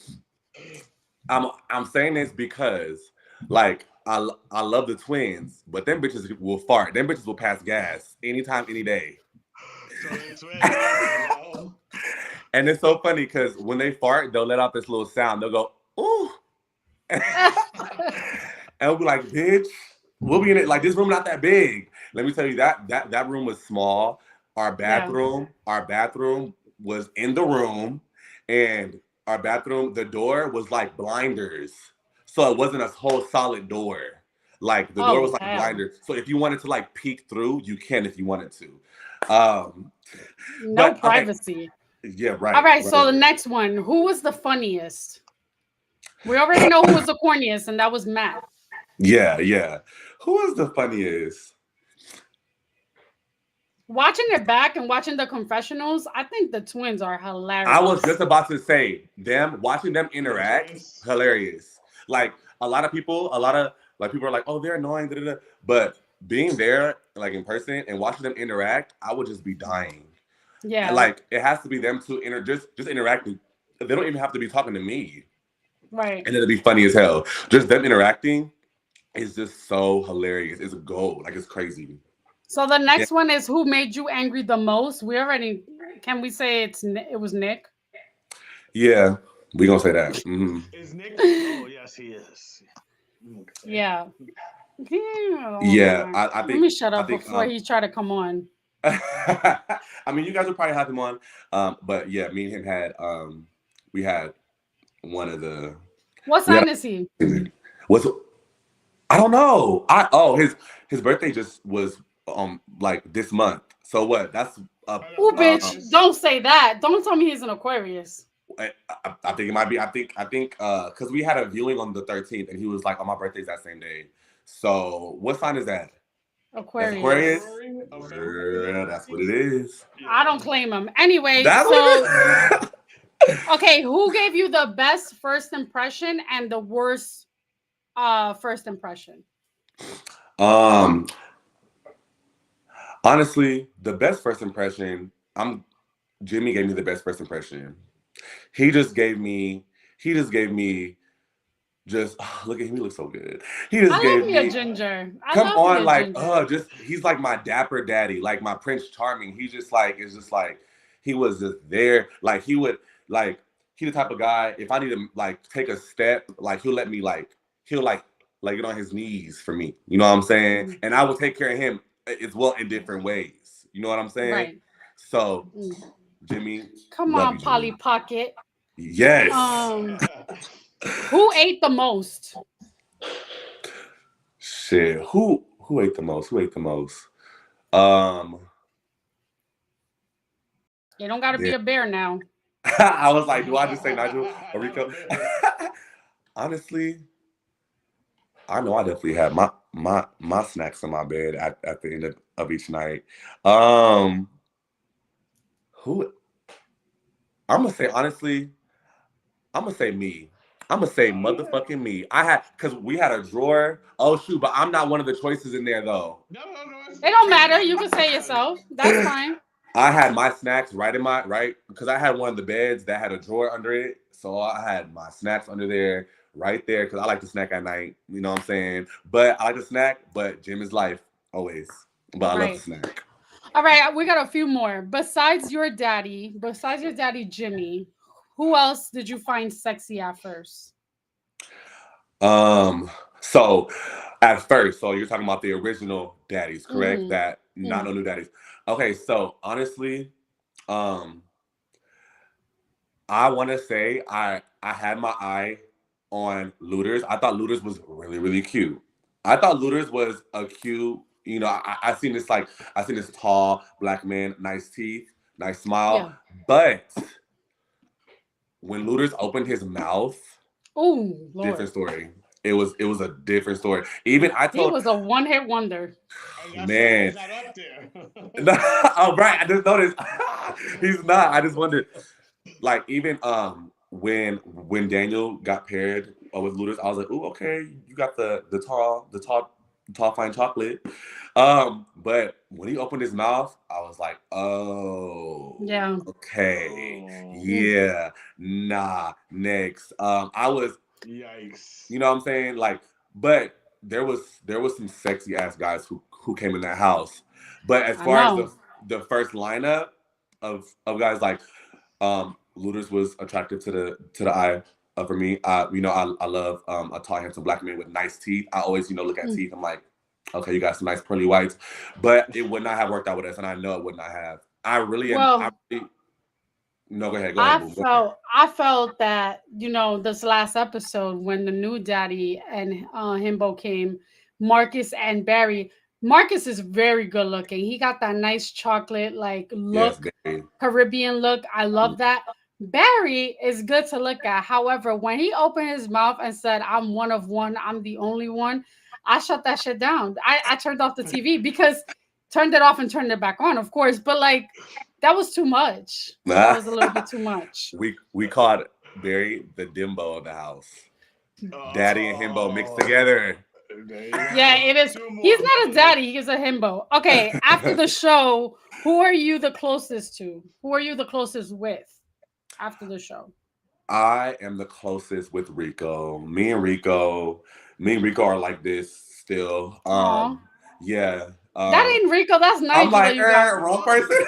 I'm saying this because like I love the twins, but them bitches will fart. Them bitches will pass gas anytime, any day. And it's so funny because when they fart, they'll let out this little sound. They'll go, ooh. And we'll be like, bitch, we'll be in it. Like, this room not that big. Let me tell you, that room was small. Yeah. Our bathroom was in the room, and our bathroom, the door was like blinders. So it wasn't a whole solid door. Like the door Oh was like damn. blinders. So if you wanted to like peek through, you can if you wanted to. No But okay, privacy. yeah, All right, right, so the right. next one. Who was the funniest? We already know who was the corniest, and that was Matt. Yeah, yeah. Who is the funniest? Watching it back and watching the confessionals, I think the twins are I was hilarious. just about to say them watching them The interact, twins. hilarious. Like a lot of like people are like, oh, they're annoying, da, da, da. But being there, like in person, and watching them interact, I would just be dying. And, Yeah, like it has to be them two just interacting. They don't even have to be talking to me, right. and it'll be funny as hell. Just them interacting is just so hilarious. It's gold, like it's crazy. So the Yeah, next one is who made you angry the most? We already can we say it was Nick? yeah, we gonna say that. Is Nick? Oh yes, he is. Okay. Yeah. Yeah. Oh Yeah, my. I Let think me shut I up think before he try to come on. I mean, you guys would probably have him on, but yeah, me and him had we had one of the What we had sign is he? was I don't know. His birthday just was like this month. So what? That's An Oh, bitch! Aquarius. Don't say that. Don't tell me he's an Aquarius. I think it might be. I think because we had a viewing on the 13th, and he was like, "Oh, my birthday's that same day." So what sign is that? That's Aquarius. Aquarius. February. A February. Yeah, that's what it is. I Yeah. don't claim him. Anyway, That's what so it is. okay, who gave you the best first impression and the worst first impression? um, Honestly, the best first impression. Jimmy gave me the best first impression. He just gave me. He just gave me. Just look at him. He looks so good. He I just love gave me a me. ginger. I Come love me on, a like, ginger. just he's like my dapper daddy, like my Prince Charming. He just like is just like he was just there. Like he would like he the type of guy. If I need to like take a step, like he'll like get on his knees for me. You know what I'm saying? Mm, And I will take care of him as well in different ways. You know what I'm saying? right. So Mm. Jimmy, Come love on, you, Jimmy. Polly Pocket. Yes. Um, who ate the most? Shit. Who ate the most? Who ate the most? Um. It don't gotta be a bear now. I was like, do I just say Nigel or Not a Rico? bear. Honestly, I know I definitely had my snacks in my bed at the end of each night. Um, who I'm gonna say honestly, I'm gonna say me. I'm gonna say Okay. motherfucking me. I had because we had a drawer. Oh shoot, but I'm not one of the choices in there though. No, no, no. It's It don't fine. matter. It's You can say fine. yourself. That's fine. I had my snacks right because I had one of the beds that had a drawer under it. So I had my snacks under there, right there, because I like to snack at night. You know what I'm saying? But I like to snack, but gym is life always. But I love to Right. snack. All right, we got a few more. Besides your daddy Jimmy, who else did you find sexy at first? Um, so at first, so you're talking about the original daddies, correct? Mm-hmm. That not Mm. no new daddies. Okay, so honestly, um, I want to say I had my eye on Looters. I thought Looters was really really cute. I thought Looters was a cute. You know, I seen this tall black man, nice teeth, nice smile. Yeah. But when Looters opened his mouth, Oh different Lord, story. It was a different story. Even I he told was a one-hit wonder. And that's why he's man, not up there. oh right, I just noticed he's not. I just wondered like even when Daniel got paired with Ludus, I was like, "Ooh, okay, you got the tall fine chocolate." But when he opened his mouth, I was like, "Oh, Yeah. okay, Oh, Mm. yeah, nah, next." I was, yikes. you know what I'm saying, like, but there was some sexy ass guys who came in that house, but as I far as know. the first lineup of guys like Luders was attractive to the eye. For me, I love a tall, handsome black man with nice teeth. I always, look at teeth. I'm like, okay, you got some nice pearly whites, but it would not have worked out with us, and I know it would not have. I really am. Well, No, go ahead, boom. Go ahead. I felt that, this last episode when the new daddy and himbo came, Marcus and Barry. Marcus is very good looking. He got that nice chocolate like Yes, look, baby. Caribbean look. I love that. Barry is good to look at. However, when he opened his mouth and said, "I'm one of one, I'm the only one," I shut that shit down. I turned off the TV because turned it off and turned it back on, of course. But like that was too much. That was a little bit too much. We called Barry the Dimbo of the house. Daddy and himbo mixed Oh, together. Yeah, it is. He's not a daddy. He's a himbo. Okay, after the show, who are you the closest to? Who are you the closest with after the show? I am the closest with Rico. Me and Rico are like this still. Aw. Yeah. That ain't Rico. That's I'm Nigel that like, you got. wrong person.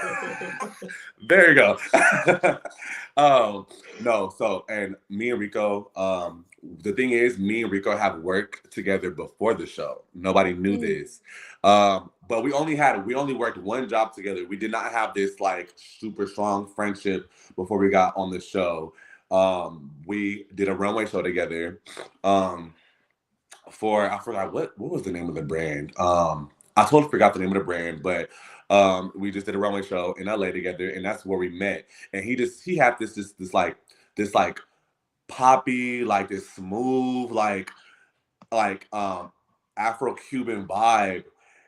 There you go. No, so and me and Rico, the thing is, me and Rico have worked together before the show. Nobody knew this. But we only worked one job together. We did not have this like super strong friendship before we got on the show. We did a runway show together. For I forgot what was the name of the brand. I totally forgot the name of the brand, but we just did a runway show in LA together, and that's where we met. And he had this like poppy, like this smooth, like Afro-Cuban vibe.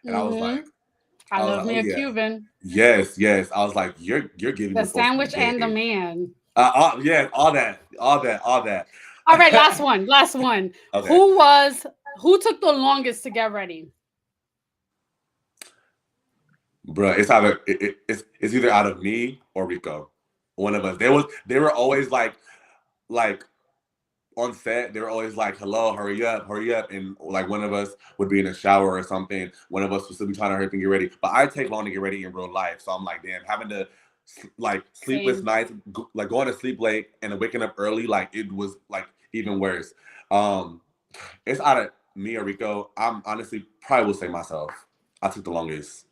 And I was like, I love oh me a yeah, Cuban. yes. I was like, you're giving The me supposed to be sandwich and the gay. man. Yeah, all that. All right, last one. Okay. Who took the longest to get ready? Bruh, it's either out of me or Rico. One of us. They were always like on set, they were always like, hello, hurry up. And like one of us would be in a shower or something. One of us would still be trying to hurry up and get ready. But I take long to get ready in real life. So I'm like, damn, having to like sleepless Same. nights, like going to sleep late and then waking up early, like it was like even worse. It's out of me or Rico. I'm honestly probably will say myself. I took the longest.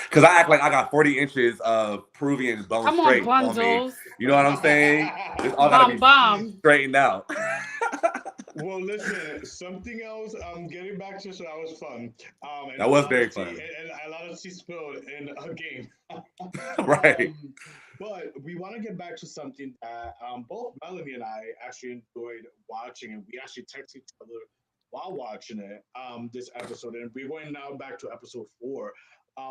Because I act like I got 40 inches of Peruvian bone Come on, straight on me. bundles. You know what I'm saying? It's all gotta be Bomb. straightened out. Well, listen, something else. Getting back to the show, that was fun. And That was very fun. And a lot of tea spilled in a game. Right. But we want to get back to something that both Melanie and I actually enjoyed watching, and we actually texted each other while watching it. This episode, and we're going now back to episode 4.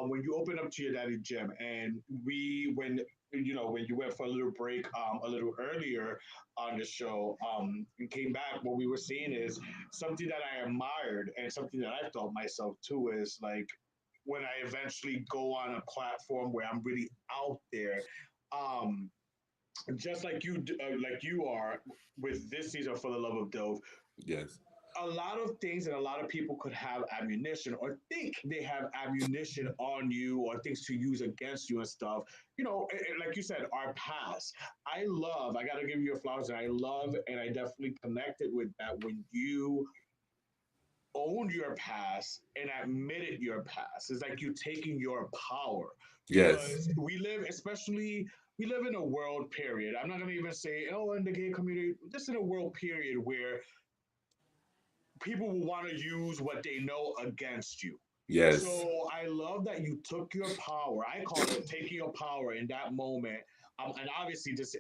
When you open up to your daddy gym, and when you went for a little break a little earlier on the show and came back, what we were seeing is something that I admired and something that I thought myself too is like when I eventually go on a platform where I'm really out there, um, just like you are with this season for the love of Dove. Yes. A lot of things and a lot of people could have ammunition or think they have ammunition on you or things to use against you and stuff. Like you said, our past. I got to give you your flowers, and I love and I definitely connected with that when you owned your past and admitted your past. It's like you taking your power. Yes. Because we live in a world period. I'm not going to even say, oh, in the gay community, just in a world period where people will want to use what they know against you. Yes. So I love that you took your power. I call it taking your power in that moment. And obviously, this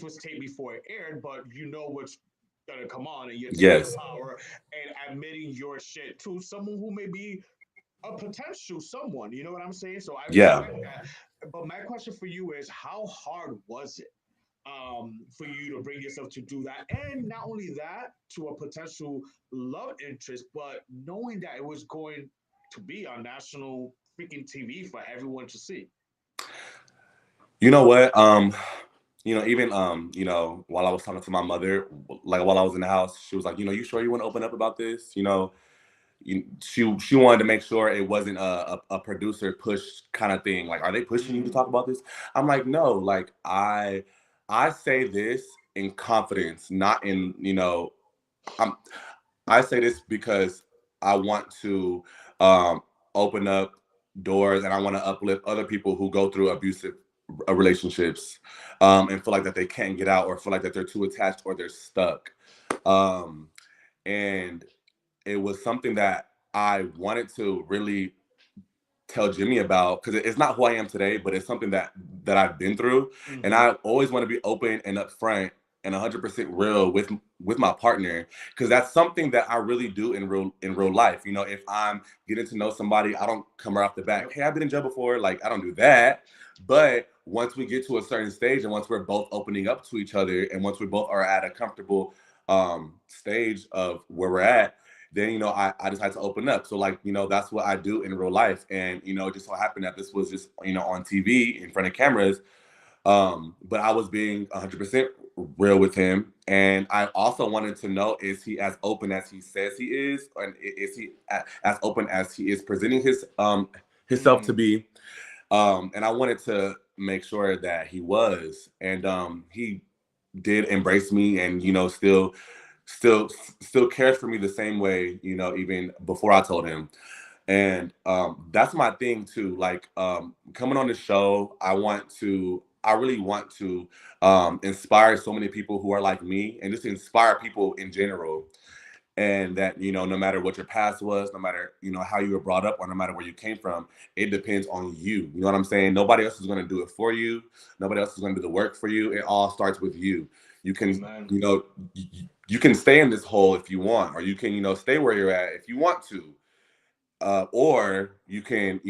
was taped before it aired, but you know what's gonna come on, and you're taking Yes. your power and admitting your shit to someone who may be a potential someone. You know what I'm saying? So I Yeah. respect that. But my question for you is, how hard was it? For you to bring yourself to do that, and not only that, to a potential love interest, but knowing that it was going to be on national freaking TV for everyone to see. You know what? Even while I was talking to my mother, like while I was in the house, she was like, you sure you want to open up about this? She wanted to make sure it wasn't a producer push kind of thing. Like, are they pushing you to talk about this? I'm like, no. Like, I say this in confidence, not in, I'm, I say this because I want to open up doors, and I want to uplift other people who go through abusive relationships, and feel like that they can't get out, or feel like that they're too attached, or they're stuck. Um, and it was something that I wanted to really tell Jimmy about, because it's not who I am today, but it's something that I've been through, and I always want to be open and upfront and 100% real with my partner, because that's something that I really do in real life. If I'm getting to know somebody, I don't come right off the bat, hey, I've been in jail before. Like, I don't do that. But once we get to a certain stage, and once we're both opening up to each other, and once we both are at a comfortable stage of where we're at, then I decided to open up. So like, that's what I do in real life. And it just so happened that this was just on TV in front of cameras. But I was being 100% real with him, and I also wanted to know, is he as open as he says he is, and is he as open as he is presenting himself to be? And I wanted to make sure that he was, and he did embrace me, and still cares for me the same way, even before I told him. And that's my thing too. Like, coming on the show, I really want to inspire so many people who are like me, and just inspire people in general. And that, no matter what your past was, no matter, how you were brought up, or no matter where you came from, it depends on you. You know what I'm saying? Nobody else is going to do it for you. Nobody else is going to do the work for you. It all starts with you. You can, you can stay in this hole if you want, or you can, stay where you're at if you want to. Or you can,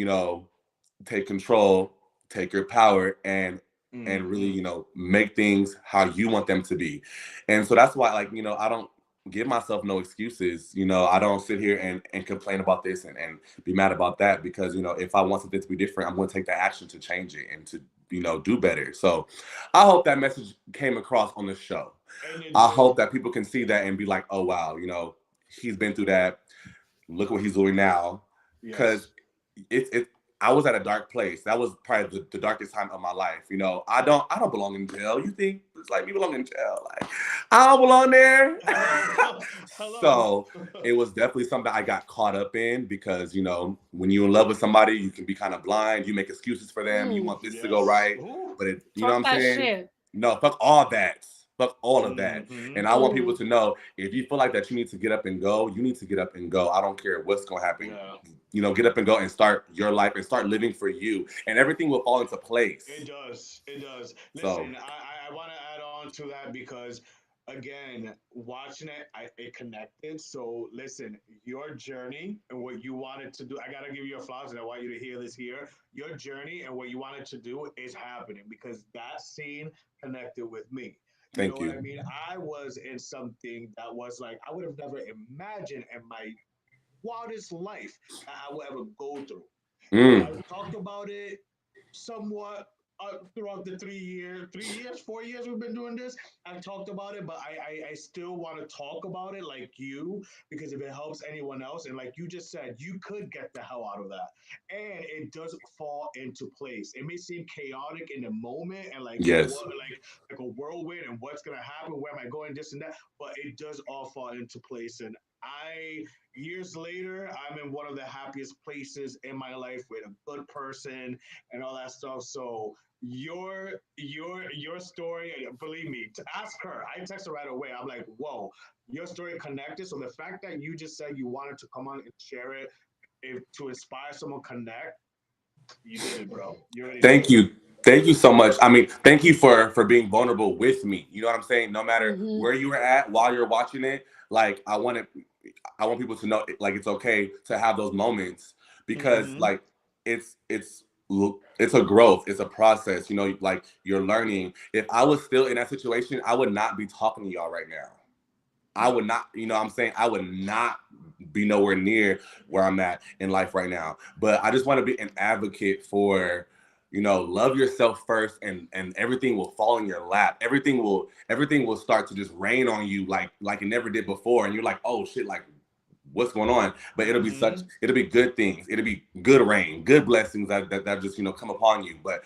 take control, take your power, and really, make things how you want them to be. And so that's why, like, I don't give myself no excuses. I don't sit here and complain about this and be mad about that, because, if I want something to be different, I'm going to take that action to change it and to, do better. So I hope that message came across on the show. I hope that people can see that and be like, oh, wow, he's been through that. Look what he's doing now. Because I was at a dark place. That was probably the darkest time of my life. I don't belong in jail. You think it's like me belong in jail? Like, I don't belong there. So it was definitely something I got caught up in, because when you're in love with somebody, you can be kind of blind. You make excuses for them. You want this to go right, but you know what I'm saying? Shit. No, fuck all that. Fuck all of that. And I want people to know, if you feel like that you need to get up and go, you need to get up and go. I don't care what's going to happen. Get up and go and start your life and start living for you, and everything will fall into place. It does. Listen, I want to add on to that, because again, watching it, it connected. So listen, your journey and what you wanted to do, I got to give you your flowers, and I want you to hear this here. Your journey and what you wanted to do is happening, because that scene connected with me. Thank you. What I mean? I was in something that was like, I would have never imagined in my wildest life that I would ever go through. I talked about it somewhat throughout the 4 years we've been doing this. I've talked about it, but I still want to talk about it like you, because if it helps anyone else, and like you just said, you could get the hell out of that, and it does fall into place. It may seem chaotic in the moment, and like, like a whirlwind, and what's gonna happen, where am I going, this and that, but it does all fall into place. And years later, I'm in one of the happiest places in my life, with a good person and all that stuff. So your story, believe me, to ask her, I text her right away. I'm like, whoa, your story connected. So the fact that you just said you wanted to come on and share it, to inspire someone connect, you did it, bro. Thank you. Thank you so much. I mean, thank you for being vulnerable with me. You know what I'm saying? No matter where you were at while you're watching it, like, I want people to know, like, it's okay to have those moments, because like, it's a growth, it's a process, like, you're learning. If I was still in that situation, I would not be talking to y'all right now. I would not, what I'm saying, I would not be nowhere near where I'm at in life right now. But I just want to be an advocate for, love yourself first, and everything will fall in your lap. Everything will start to just rain on you like it never did before. And you're like, oh shit, like, what's going on? But it'll be it'll be good things. It'll be good rain, good blessings that just, come upon you. But,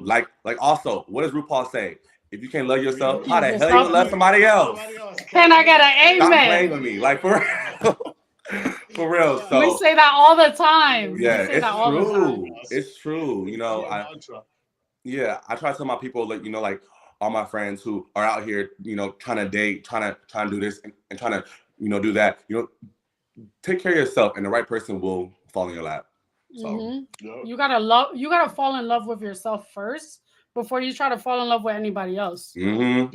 like also, what does RuPaul say? If you can't love yourself, how Love the hell you gonna love yourself. somebody else? Can I get an Stop amen? playing with me, like for real. For real. We So say that all the time. yeah, We say that it's all the time. true. It's true. You know, I try to tell my people, like, you know, like all my friends who are out here, you know, trying to date, trying to do this and trying to, you know, do that. You know, take care of yourself, and the right person will fall in your lap. So You gotta fall in love with yourself first before you try to fall in love with anybody else. you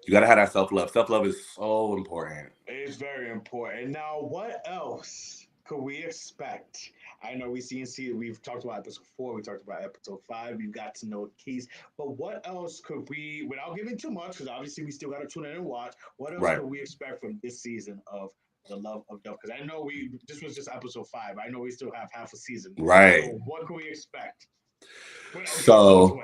gotta have that self-love. Self-love is so important. It's very important. Now, what else could we expect? I know we've talked about this before. We talked about episode 5. You got to know Quis. But what else could we, without giving too much, because obviously we still got to tune in and watch, what else Right. could we expect from this season of The Love of Dove? Because I know this was just episode 5. I know we still have half a season. Right. So what can we expect? So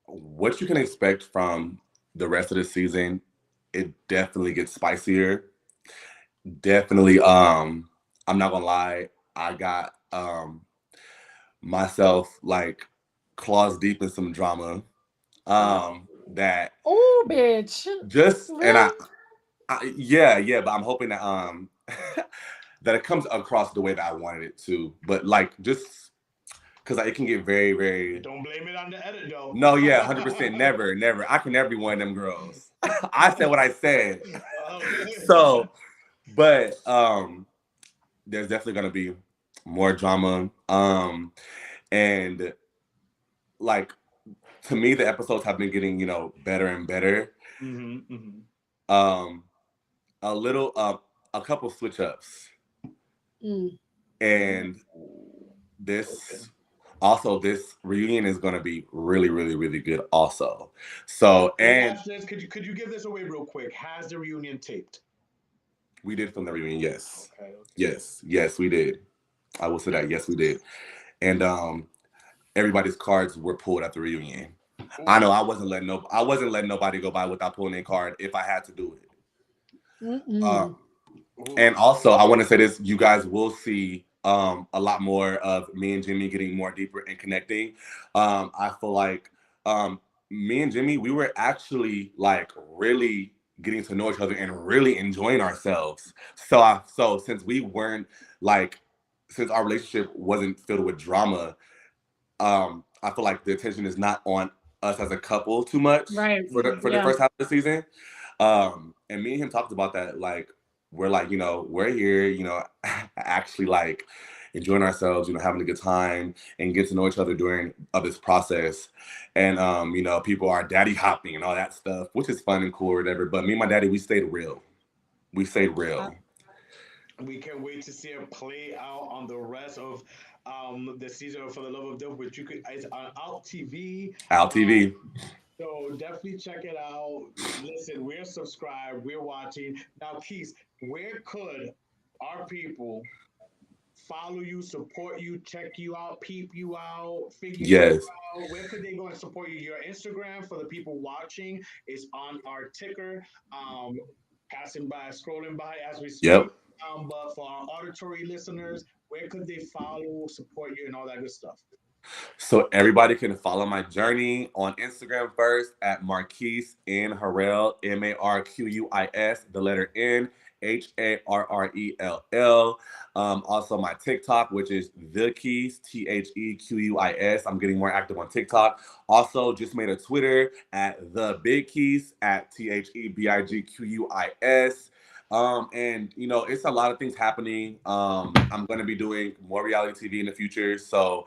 what you can expect from the rest of the season, it definitely gets spicier. Definitely, I'm not gonna lie, I got myself like claws deep in some drama. That Oh, bitch. just Really? and yeah, but I'm hoping that that it comes across the way that I wanted it to. But like just because it can get very, very. Don't blame it on the edit, though. No, yeah, 100%. Never. I can never be one of them girls. I said what I said. So, but there's definitely gonna be more drama. And like to me, the episodes have been getting, you know, better and better. A little, a couple switch ups, and this reunion is going to be really, really, really good also. So, and could you give this away real quick? Has the reunion taped? We did film the reunion, yes. Okay. Yes, we did. I will say that, yes, we did. And everybody's cards were pulled at the reunion. I know I wasn't letting nobody go by without pulling their card if I had to do it. And also, I want to say this: you guys will see a lot more of me and Jimmy getting more deeper and connecting. I feel like me and Jimmy, we were actually like really getting to know each other and really enjoying ourselves. So since we weren't like, since our relationship wasn't filled with drama, I feel like the attention is not on us as a couple too much for the first half of the season. And me and him talked about that, like, we're like, you know, we're here, you know, actually like enjoying ourselves, you know, having a good time and get to know each other during this process. And, you know, people are daddy hopping and all that stuff, which is fun and cool or whatever. But me and my daddy, we stayed real. We can't wait to see it play out on the rest of the season for The Love of Dope, which it's on OutTv. OutTv. So definitely check it out. Listen, we're subscribed, we're watching. Now, Quis, where could our people follow you, support you, check you out, peep you out, figure you out? Where could they go and support you? Your Instagram, for the people watching, is on our ticker, passing by, scrolling by as we speak. Yep. But for our auditory listeners, where could they follow, support you, and all that good stuff? So everybody can follow my journey on Instagram first at Marquise N Harrell, Marquis, the letter N, Harrell. Also my TikTok, which is the Quis, Thequis. I'm getting more active on TikTok. Also just made a Twitter at the Big Quis at TheBigQuis. And you know, it's a lot of things happening. I'm going to be doing more reality TV in the future, so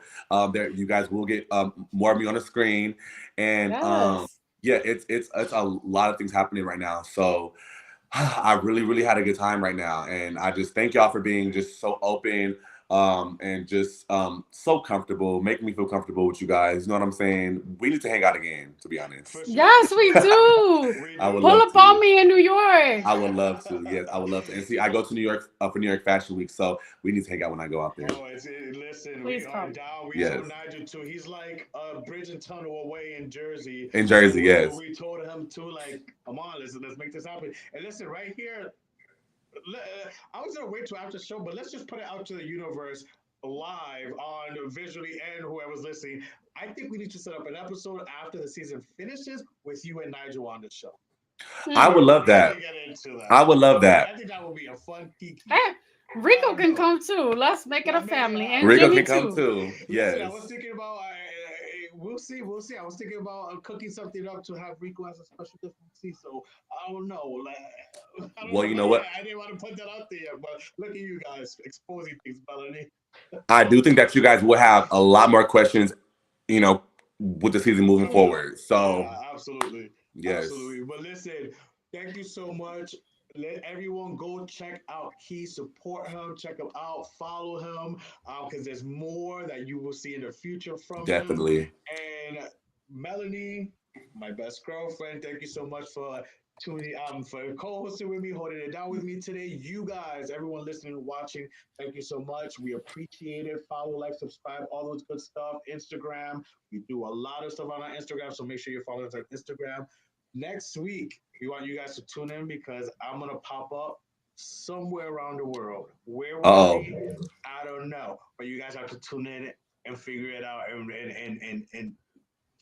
there you guys will get more of me on the screen. And yeah, it's a lot of things happening right now. So I really, really had a good time right now, and I just thank y'all for being just so open. And just so comfortable, making me feel comfortable with you guys. You know what I'm saying? We need to hang out again, to be honest. Sure. Yes, we do. Pull up on me in New York. I would love to. Yes, I would love to. And see, I go to New York for New York Fashion Week, so we need to hang out when I go out there. Listen, please we come. Are down. We told Nigel too. He's like a bridge and tunnel away in Jersey. Yes. We told him to, like, come on, let's make this happen. And listen, right here, I was gonna wait till after the show, but let's just put it out to the universe. live on visually and whoever's listening, I think we need to set up an episode after the season finishes with you and Nigel on the show. I would love that. Get into that. I would love that. I think that would be a fun kiki. Rico can come too. Let's make it a family. And Rico Jimmy can come too. Yes. Listen, I was thinking about. We'll see. I was thinking about cooking something up to have Rico as a special guest. So I don't know. Well, you know what? I didn't want to put that out there, but look at you guys exposing things, Melanie. I do think that you guys will have a lot more questions, you know, with the season moving forward. So absolutely. Yes. Absolutely. But listen, thank you so much. Let everyone go check out Quis, support him, check him out, follow him, because there's more that you will see in the future from definitely. him. And Melanie, my best girlfriend, thank you so much for tuning for co-hosting with me, holding it down with me today. You guys, everyone listening and watching, thank you so much. We appreciate it. Follow, like, subscribe, all those good stuff. Instagram, we do a lot of stuff on our Instagram, so make sure you follow us on Instagram. Next week, we want you guys to tune in because I'm gonna pop up somewhere around the world. Where will it be? I don't know, but you guys have to tune in and figure it out and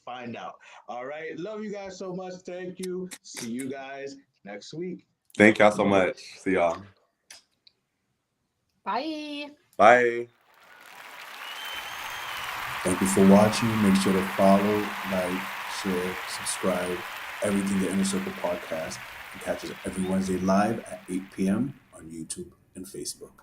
find out. All right, love you guys so much. Thank you. See you guys next week. Thank y'all so much. See y'all. Bye. Bye. Thank you for watching. Make sure to follow, like, share, subscribe, everything the Inner Circle Podcast. And catch us every Wednesday live at 8 p.m. on YouTube and Facebook.